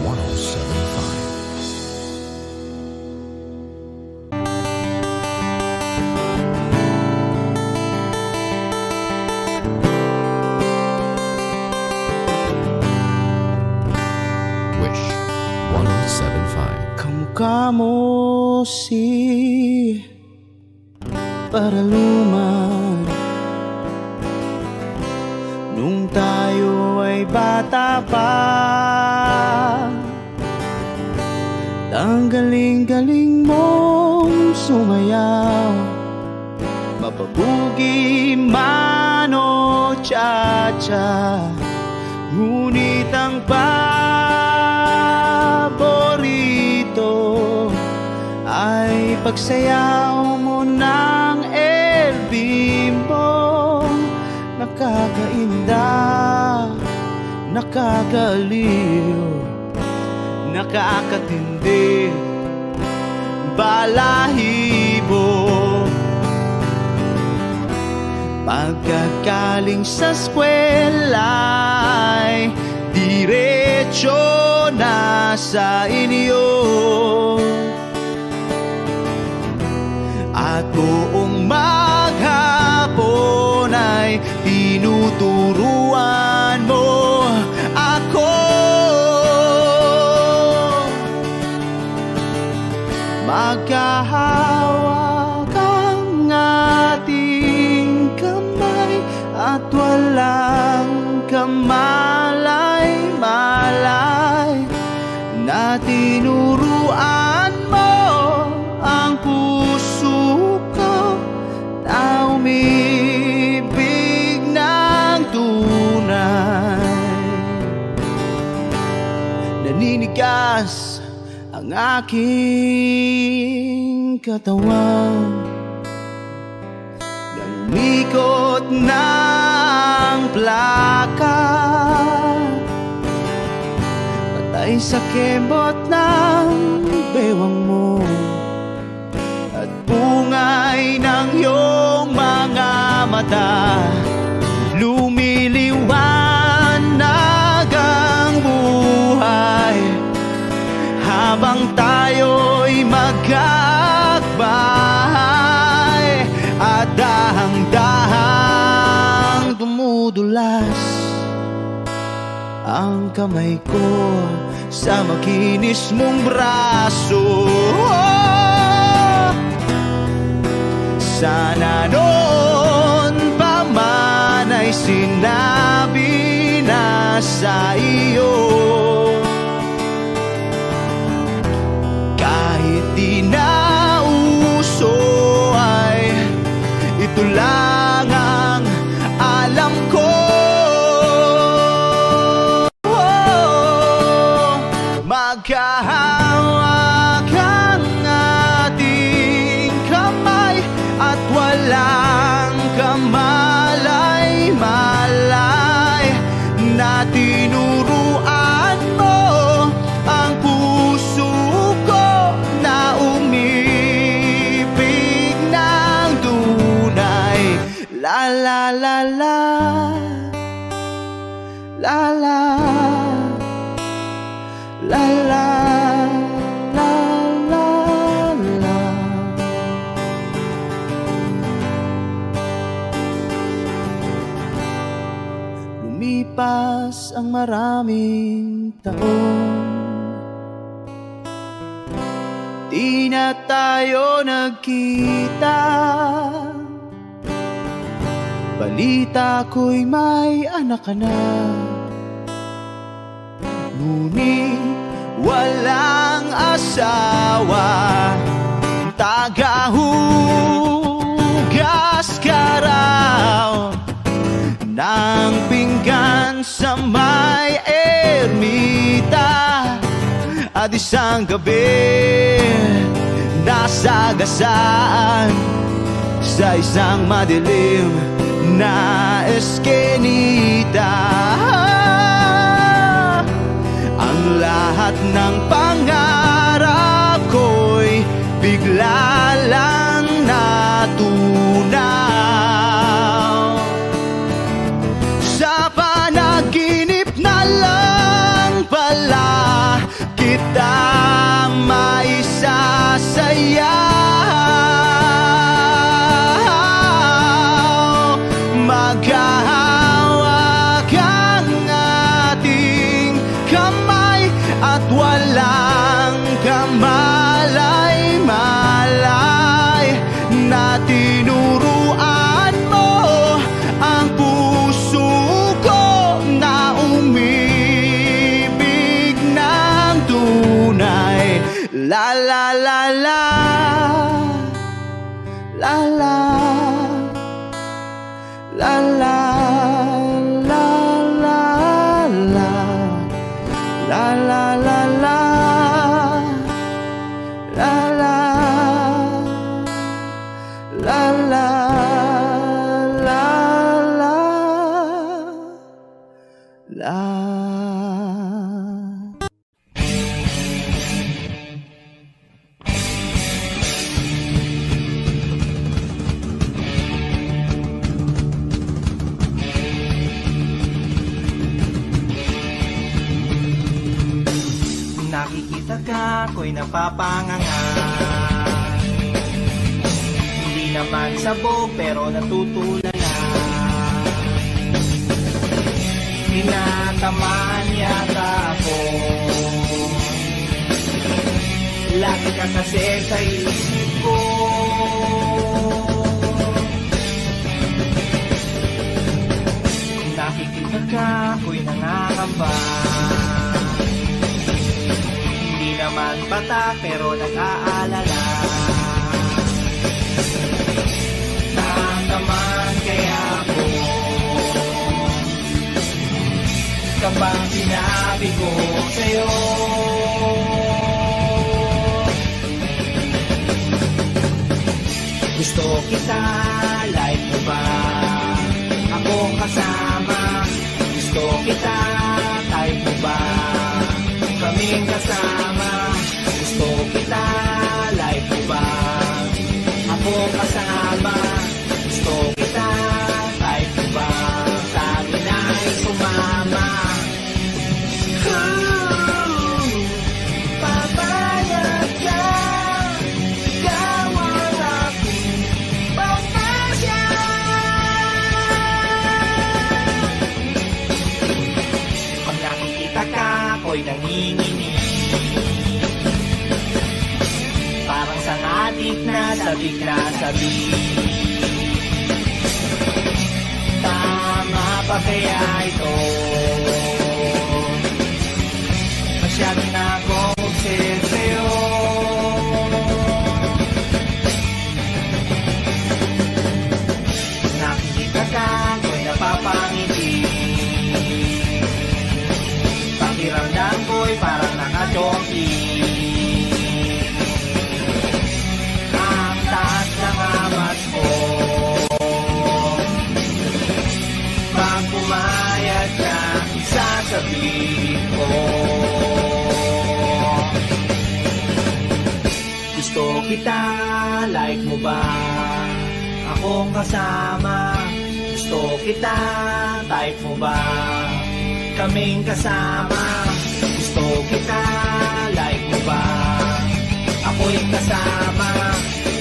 1075. Wish 1075. Kamukha mo si Paraluman nung tayo ay bata pa. Ang galing-galing mong sumayaw, mapabugi man o cha-cha. Ngunit ang paborito ay pagsayaw mo ng El Bimbo. Nakakainda, nakakaliw, nakakatindi, balahibo. Pagkagaling sa eskwela'y diretso na sa inyo, at buong maghapon ay tinuturuan mo ako. Magkahawak ang ating kamay at walang kamalay-malay, na tinuruan mo ang puso ko na umibig ng tunay. Naninigas ang aking katawan, nangikot ng plaka, patay sa kembot ng bewang mo at bungay ng iyong mga mata. Lumiliwanag ang buhay habang tayo'y magkakbahay, at dahang-dahang dumudulas ang kamay ko sa makinis mong braso. Sana noon pa man ay sinabi na sa iyo, kahit di na uso ay ito lang ang alam ko. tinuruan mo ang puso ko na umibig ng tunay. La la la la, la la, la la, la la la. Lumipas ang maraming taon, di na tayo nagkita. Balita ko'y may anak ka na, ngunit walang asawa. Tagahugas ka raw ng pinggan sa may ermita, at isang gabi nasagasaan sa isang madilim na eskenita. Ang lahat ng pangarap ko'y bigla lang natunaw. Sa panaginip na lang pala kita maisasaya. Maghahawak ang ating kamay at walang kamalay-malay na tinuruan mo ang puso ko na umibig ng tunay. La la la la, la la, la la, la la, la la, la la, la la, la, la la, la la, la. Nakikita ka, ako'y napapanganga. Hindi naman sabog, pero natutulala. Tinatamaan yata ako. Lagi ka kasi sa isip ko. Nakikita ka, ako'y nangangamba. Hindi naman bata pero nag-aalala. Natamaan kaya ako kapag sinabi ko sa'yo. Gusto kita, like mo ba akong kasama? Gusto kita, type mo ba kaming kasama? Gusto kita, like mo ba akong kasama? Gusto kita, type mo ba sa amin ay sumama? Papayag ka, ikaw ang aking pagpasya. Pag nakikita ka, ako'y nanginginig. Parang sangatik na sabik na sabik. Tama pa kaya ito? Masyado na akong obsessed sa'yo. Nakikita ka, ako'y napapangiti. Pakiramdam ko'y parang nakachoki. Ang taas ng amas ko, pag pumayag ka sa sasabihin ko. Gusto kita, like mo ba? Akong kasama. Gusto kita, type mo ba? Kaming kasama. Gusto kita, like mo ba? Ako'y kasama.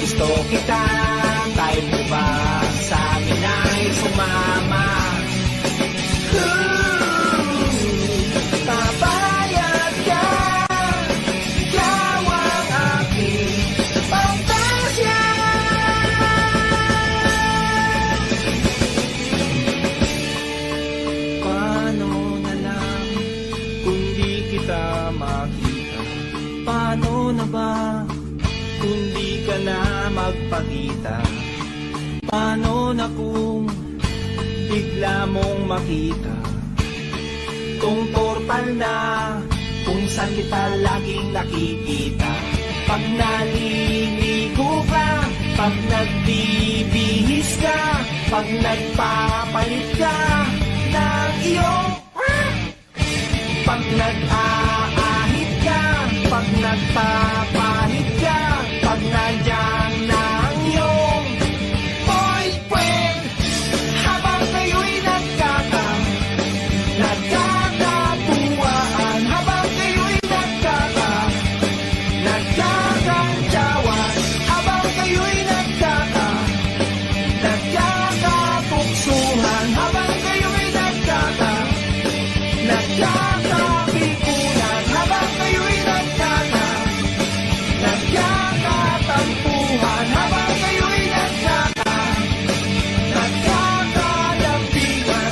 Gusto kita, type mo ba? Sa amin ay sumama. Papayag ka, ikaw ang aking pantasya. Paano na lang kung di kita makita? Paano na ba kung di ka na magpakita? Paano na kung bigla mong makita? Kung portal na kung saan kita laging nakikita. Pag naliligo ka, pag nagbibihis ka, pag nagpapalit ka ng iyong pag nag-aahit ka, pag nagpapalit ka, pag nandiyan na ang iyong boyfriend, habang kayo'y nagkakatuwaan, habang kayo'y nagkakantsawan, habang kayo'y nagkakapuksuhan, habang kayo'y nagkakapikunan, habang kayo'y nagkakatampuhan, habang kayo'y nagkakalapitan,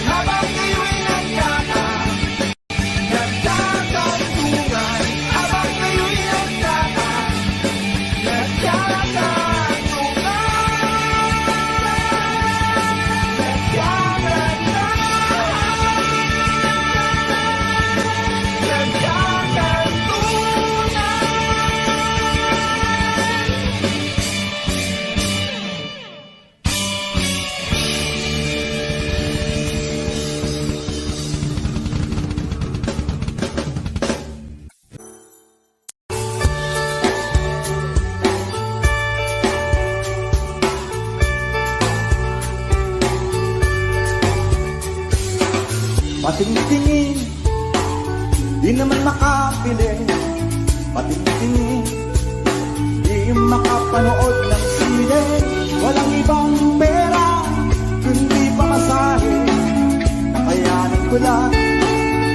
habang kayo'y nagkakatungan, habang kayo'y Patingtingin, di naman makapili. Patingtingin, di makapanood ng sine. Walang ibang pera, kundi pamasahe. Nakayanan ko lang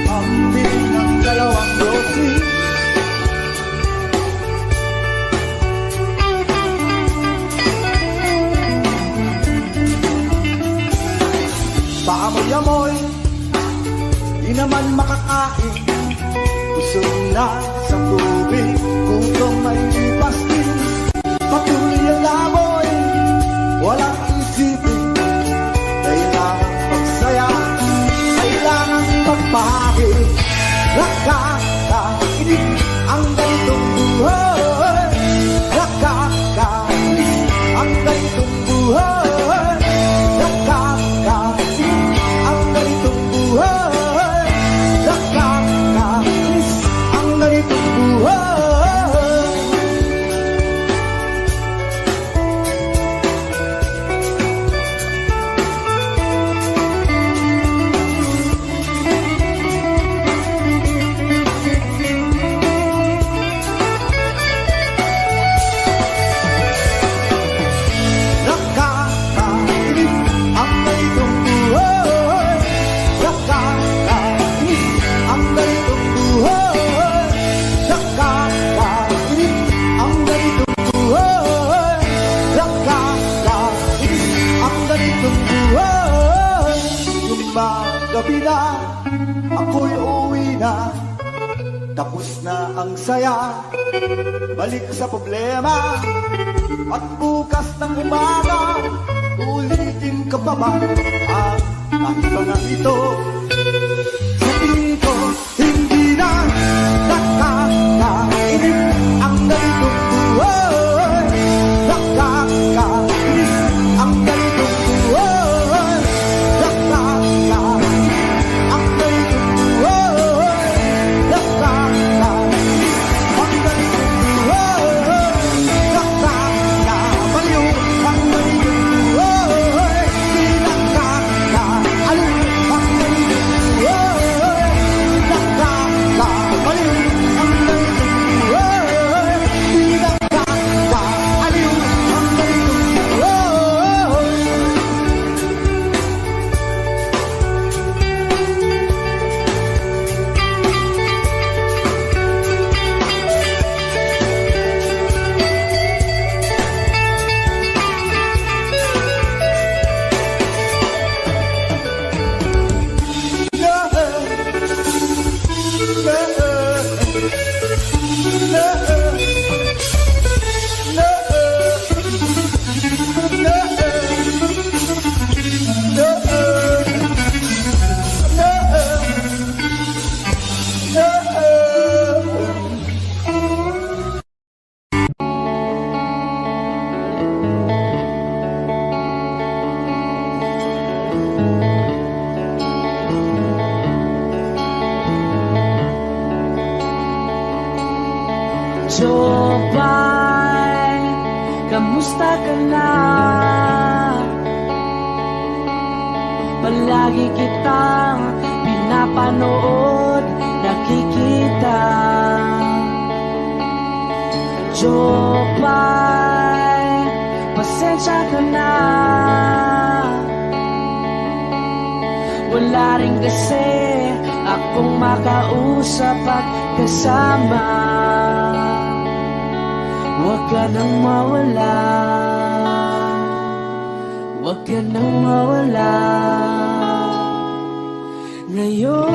ang bili ng 2 dosi. Paamoy-amoy, di naman makakain. Busog na sa tubig kung may pastil. Patuloy ang lamoy, walang isipin. Kailangan magsaya, kailangan magpahagi. Nakakainis ang ganitong buhay. Nakakainis ang ganitong buhay. Gabi na, ako'y uwi na. Tapos na ang saya, balik sa problema. At bukas ng umaga, ulitin ka pa ba ang mga ito? Sa tingin ko, hindi na nakakainis ang ganitong buhay. Nakakainis ang ganitong buhay. Nakakainis ang ganitong buhay. Jobay, kamusta ka na? Palagi kitang pinapanood, nakikita. Jobay, pasensya ka na. Wala rin kasi akong makausap at kasama. Huwag ka nang mawala, huwag ka nang mawala. Ngayon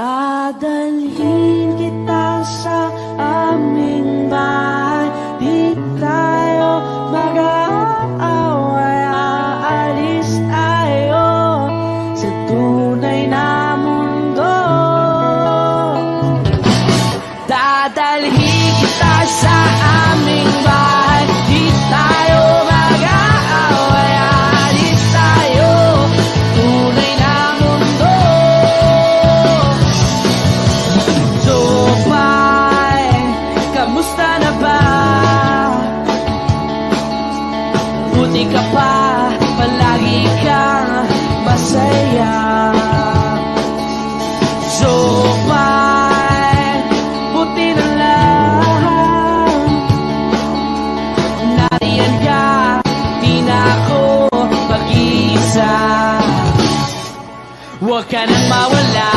dadalhin kita sa aming bahay. Di tayo mag-aaway, aalis tayo sa tunay na mundo. Dadalhin kita sa aming bahay. Di tayo mag-aaway, aalis tayo tunay na mundo. Jobay, kamusta na ba? Buti ka pa, palagi kang masaya. Jobay, buti na lang nariyan ka, di na ako mag-iisa. Huwag ka nang mawala,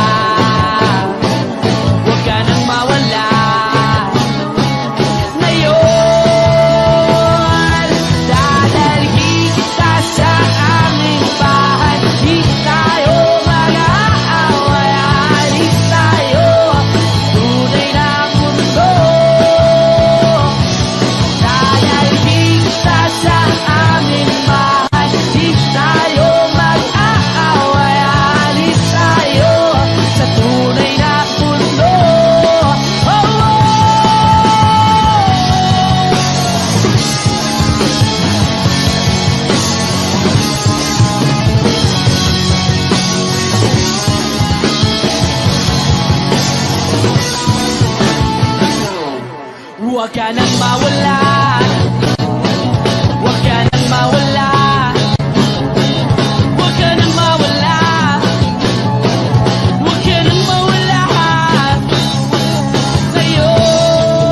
huwag ka nang mawala. Ngayon, dadalhin kita sa aming bahay. Di tayo mag-aaway, aalis tayo tunay na mundo. Dadalhin kita sa aming bahay. Di tayo mag-aaway, aalis tayo sa tunay na mundo. Oh, oh. Huwag ka nang mawala, huwag ka nang mawala, huwag ka nang mawala, huwag ka nang mawala. Ngayon,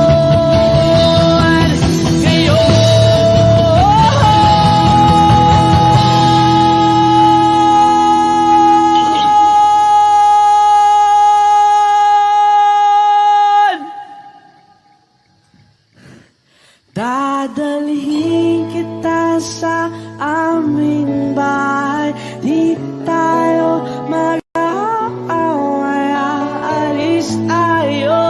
dadalhin kita sa aming bahay. Di tayo mag-aaway, aalis tayo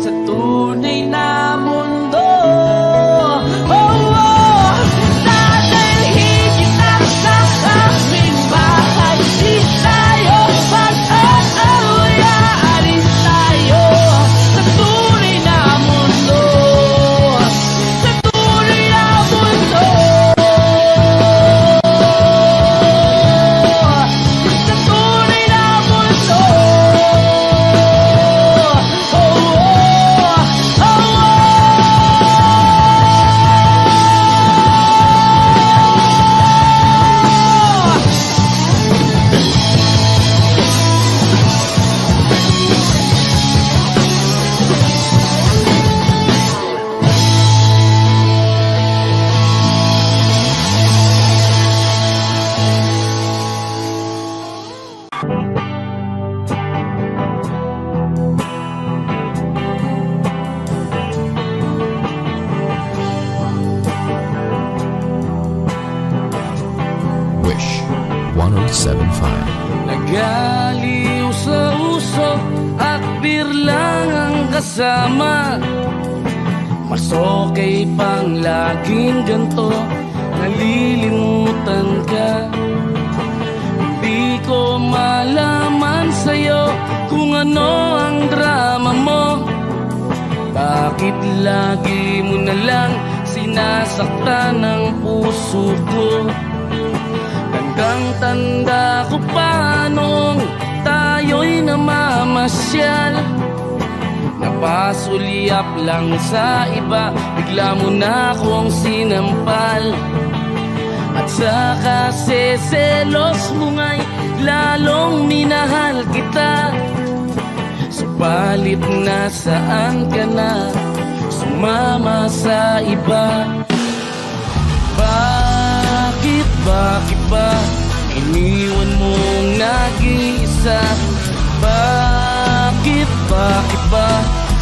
sa tunay na mundo. Oh, oh. Dadalhin kita sa aming bahay. Di tayo mag-aaway, aalis tayo sa tunay na mundo. Sa tunay na mundo. Sa tunay na mundo. Oh, oh, oh, Wish 1075. Nagaliw sa uso at birlang ang kasama. Mas okay pang laging ganto, nalilimutan ka. Hindi ko malaman sa'yo kung ano ang drama mo. Bakit lagi mo na lang sinasaktan ng puso ko. Tandang-tanda ko pa nung tayo'y namamasyal, napasulyap lang sa iba, bigla mo na akong sinampal. At sa kaseselos mo nga'y lalong minahal kita, subalit nasaan ka na, sumama sa iba. Bakit ba iniwan mong nag-iisa? Bakit ba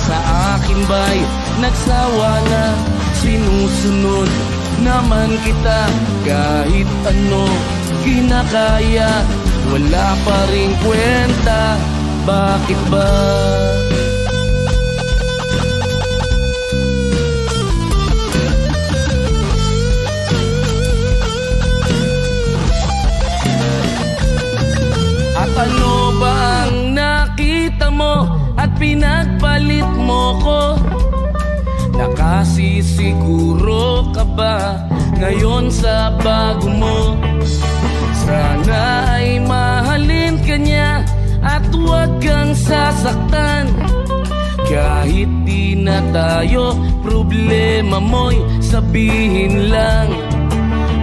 sa akin ba'y nagsawa na? Sinusunod naman kita kahit ano kinakaya, wala pa rin kwenta. Bakit ba? At ano ba ang nakita mo at pinagpalit mo ko? Nakasisiguro ka ba ngayon sa bago mo? Sana ay mahalin ka niya at huwag kang sasaktan. Kahit di na tayo, problema mo'y sabihin lang.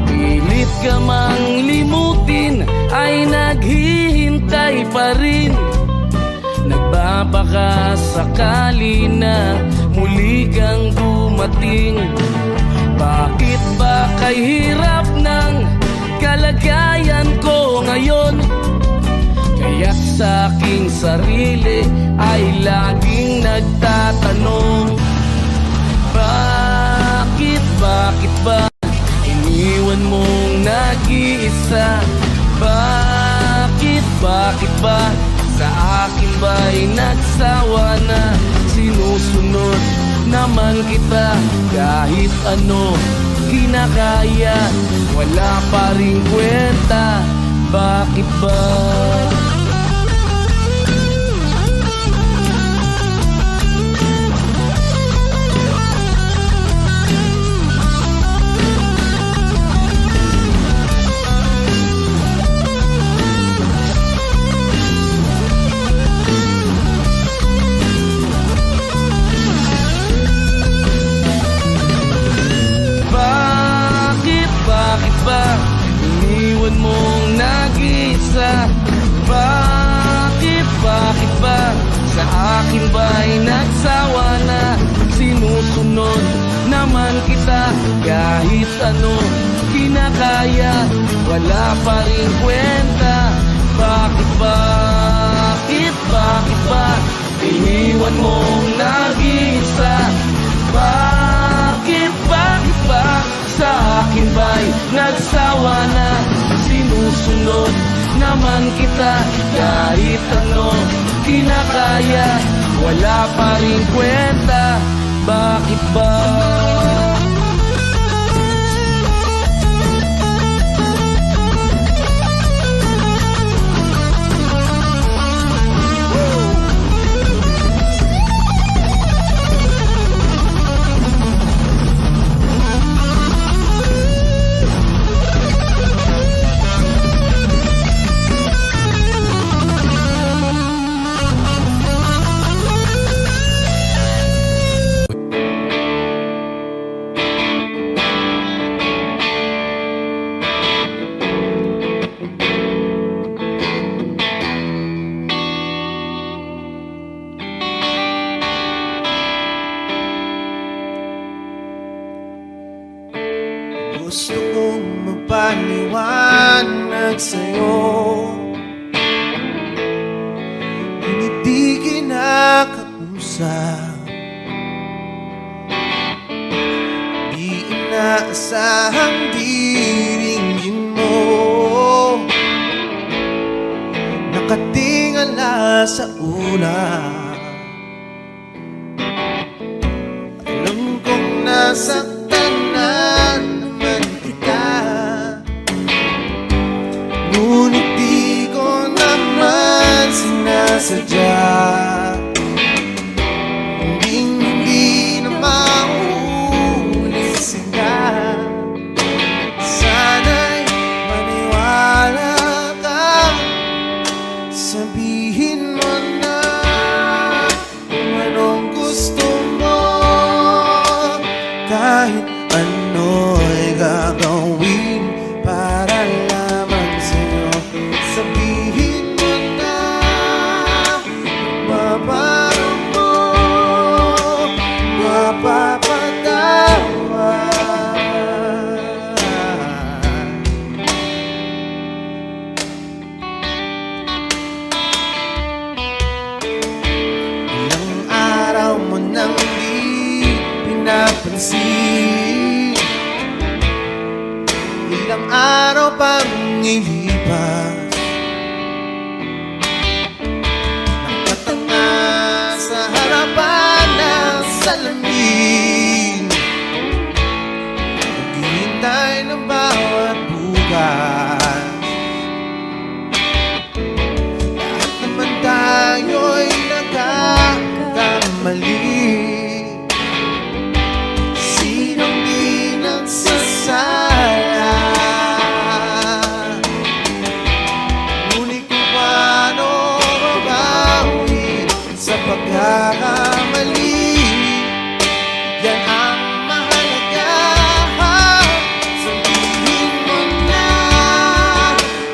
Pilit ka mang limutin ay naghihintay pa rin, nagbabaka sakali na muli kang dumating. Bakit ba kay hirap ng kalagayan ko ngayon? Kaya't sa aking sarili ay laging nagtatanong, bakit ba iniwan mong nag-iisa? Bakit ba sa akin ba'y nagsawa na? Sinusunod naman kita kahit ano kinakaya, wala pa rin kwenta. Bakit ba? Bakit ba iniwan mong nag-iisa? Bakit ba sa akin ba'y nagsawa na? Sinusunod naman kita kahit ano kinakaya, wala pa rin kwenta. Bakit ba iniwan mong nag-iisa? Bakit ba sa akin ba'y nagsawa na? Sinusunod naman kita kahit ano kinakaya, wala pa rin kwenta. Bakit ba? Gusto kong magpaliwanag sa'yo, ngunit di kinakausap. Di inaasahang diringgin mo, nakatingala sa ulap. Alam kong nasaktan na naman kita, ngunit di ko naman sinasadya. Hindi na mauulit. kahit ano'y gagawin para lamang sa'yo. Sabihin mo na mababago mo, mapapatawa. Ilang araw mo nang di pinapansin, ilang araw pang ilipas, nakatanga sa harapan ng salamin, naghihintay ng bawat bukas. Lahat naman tayo'y nagkakamali. Sinong di nagsasala? Ngunit kung paano mabawi sa pagkakamali, yan ang mahalaga. Sabihin mo na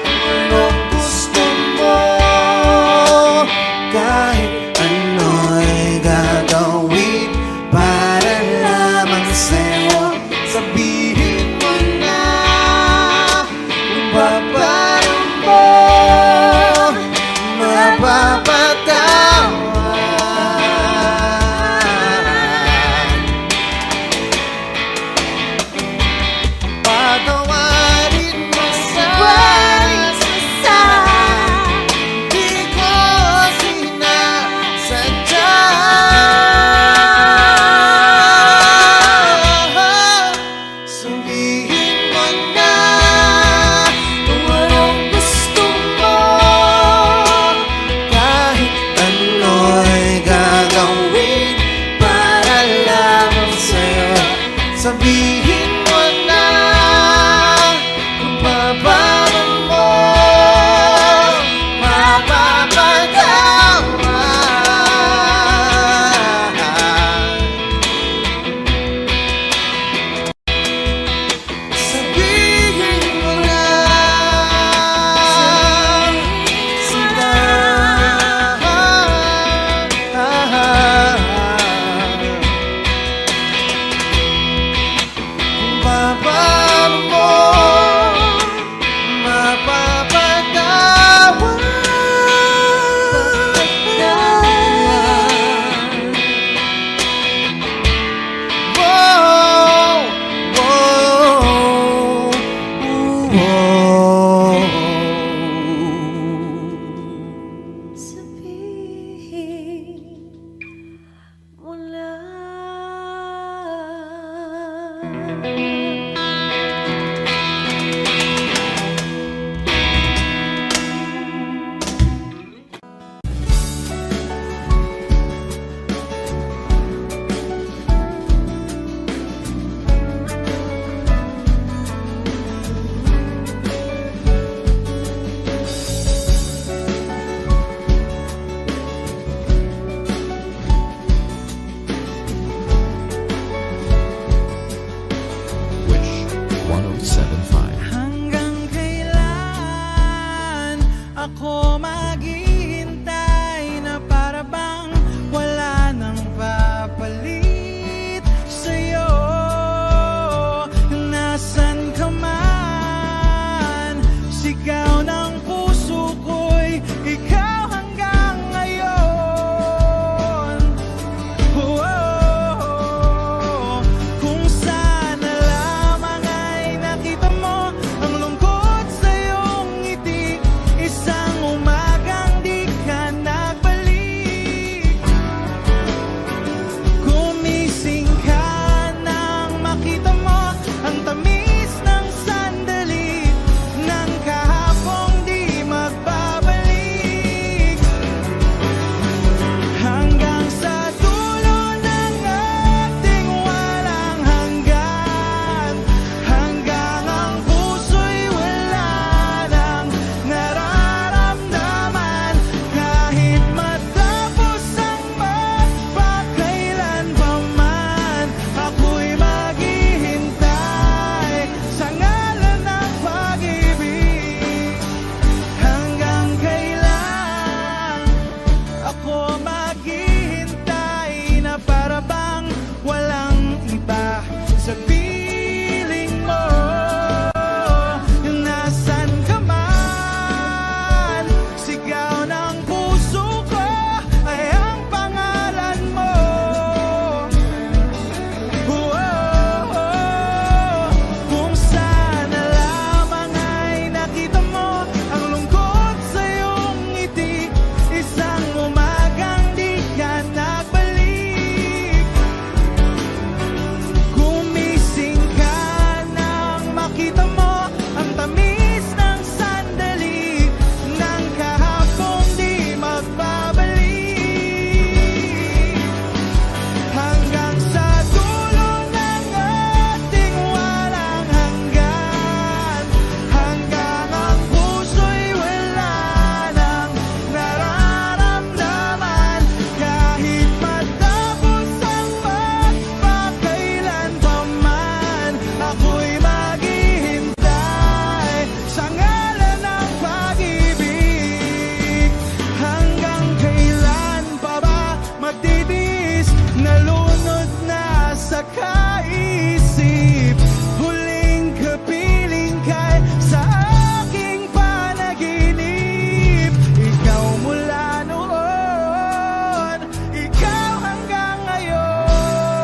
kung anong gusto mo, kahit ano'y gagawin para lamang sa'yo. Sabihin mo na kung paano mo mapapatawan. Patawarin mo sa di ko sinasadya. Sabihin mo na kung anong gusto mo, kahit ano'y gagawin para lamang sa'yo. Sabihin mo na kung paano mo mapapatawa. Sabihin mo na sila. Kung paano mo mapapatawa. makaisip. Huling kapiling kay sa aking panaginip. Ikaw mula noon, ikaw hanggang ngayon,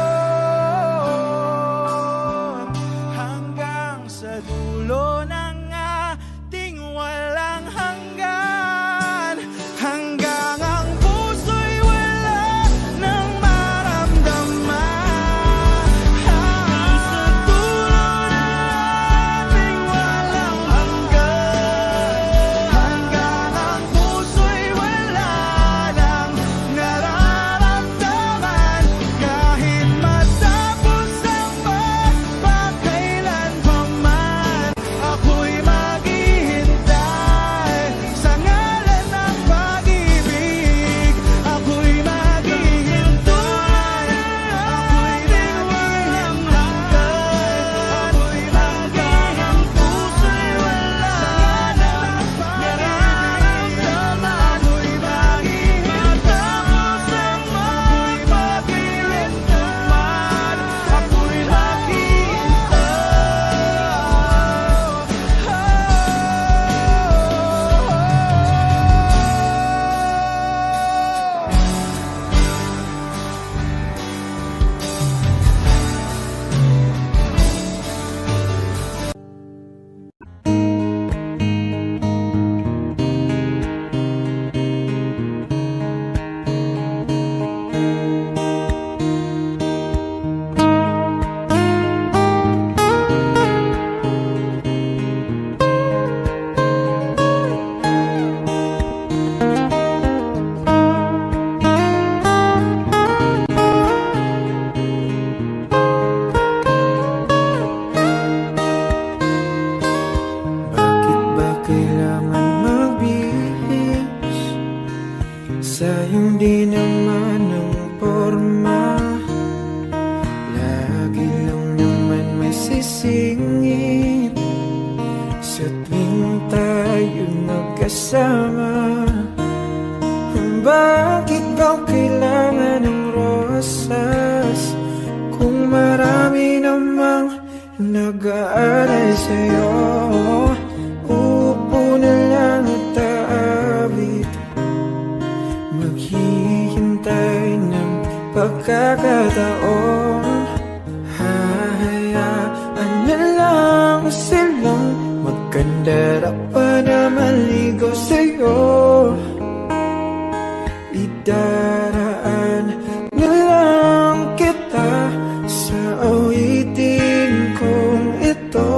hanggang sa dulo ng ating walang hanggan. Hanggang ang puso'y wala nang maramdaman. Hanggang sa dulo ng ating walang hanggan. Hanggang ang puso'y wala nang nararamdaman. Kahit matapos ang pagkakailan pa man, ako'y maghihintay sa ngalan ng pag-ibig. Ako'y maghihintay, ako'y di walang hanggan. Ako'y hanggang puso'y wala nang nararamdaman. Ako'y matapos ang pagkakailan pa man, ako'y Bakit ba kailangan magbihis sa iyong di naman ng porma? Lagi lang naman may sisingit sa tuwing tayo magkasama. Bakit ba kailangan ng rosas kung marami namang nag-aalay sa'yo? Upo na lang at aawit, maghihintay ng pagkakataon. Hahayaan na lang silang magkandara pa na maligaw sa'yo. Idaraan na lang kita sa awitin kong ito.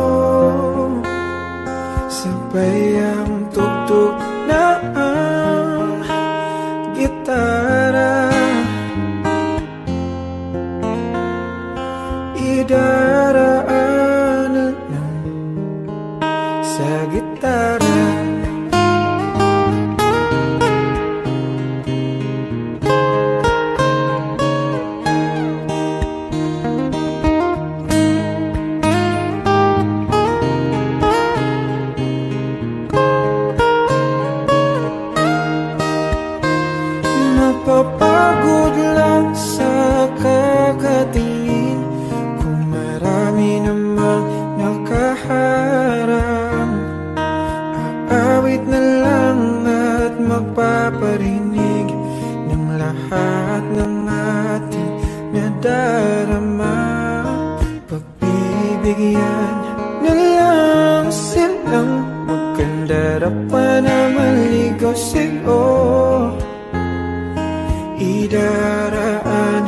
Sabay ang tugtog na ang gitara. Idaraan na lang sa gitara. Napapagod lang sa kakatingin kung marami namang nakaharang. Aawit na lang at magpaparinig ng lahat ng ating nadarama. Pagbibigyan na lang silang magkandara pa na maligaw sa'yo. Idaraan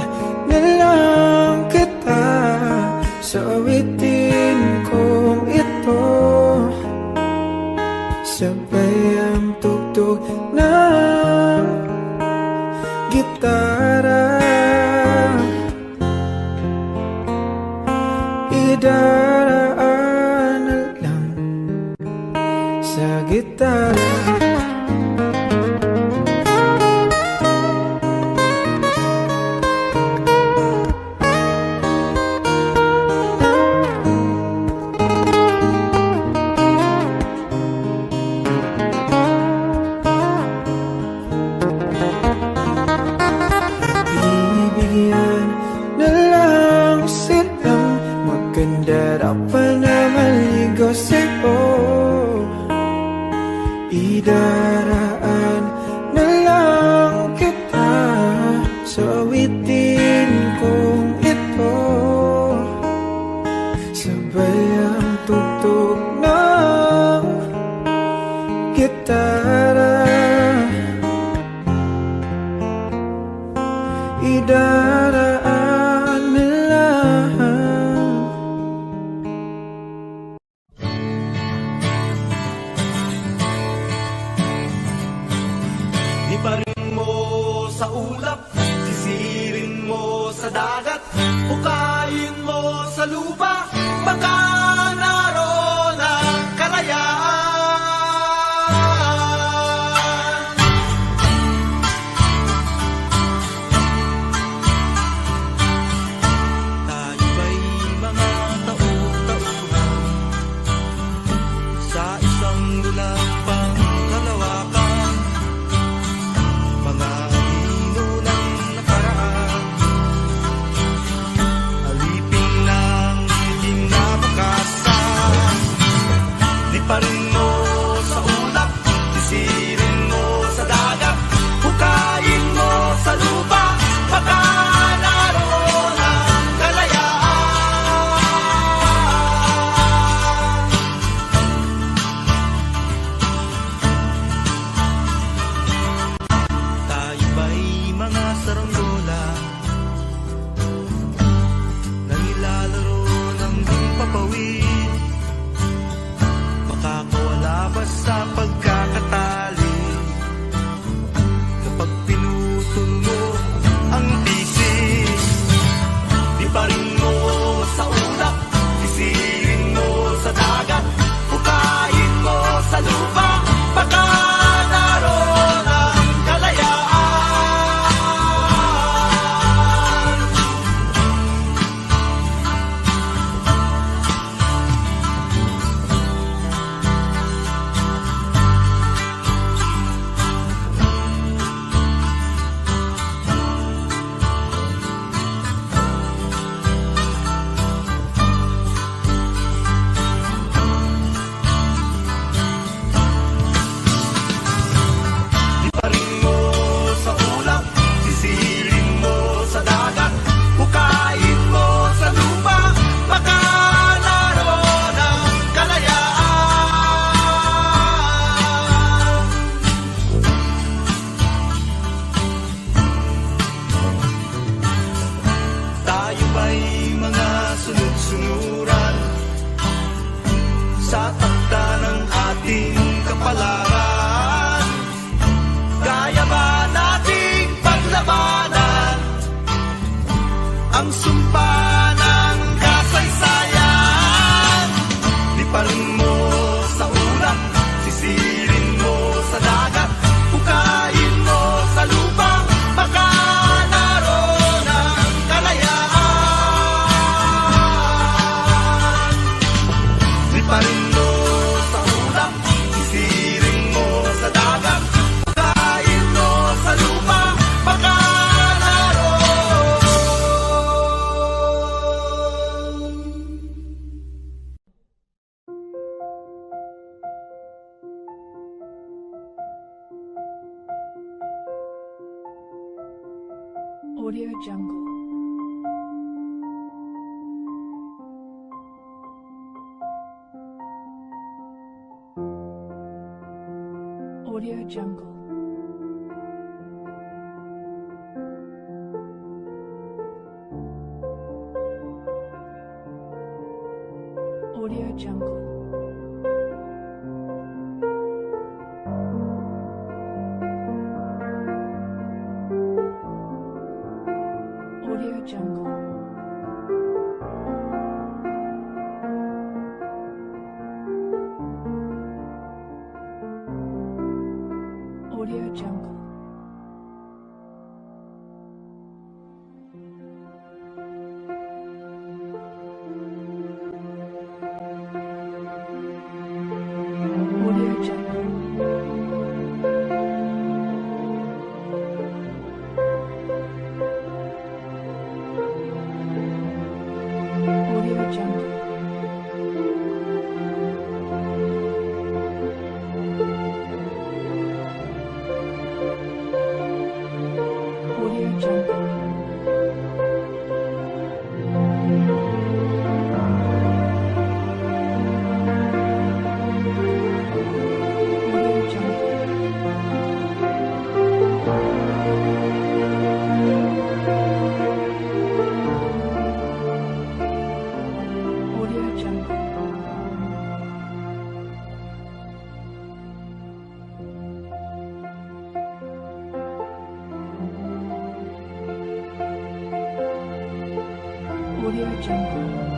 na lang kita sa awitin kong ito. Sabay ang tugtog ng gitara. Idaraan na lang sa gitara. Bibigyan na lang Audio Jungle. Audio Jungle. Audio Jungle. Audio Jungle. Audio Jungle. Audio Jungle. Audio Jungle. Audio Jungle. Audio Jungle. Audio Jungle. Audio Jungle.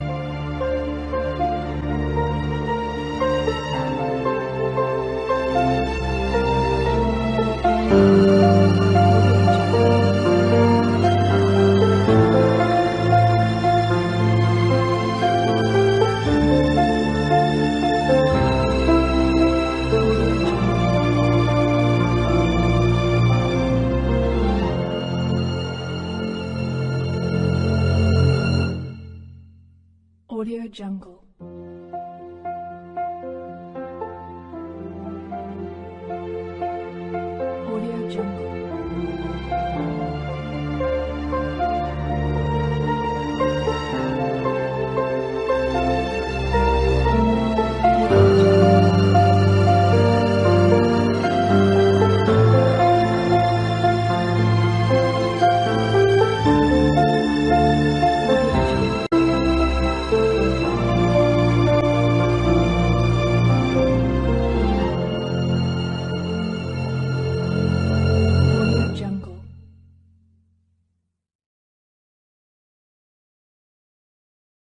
Audio Jungle.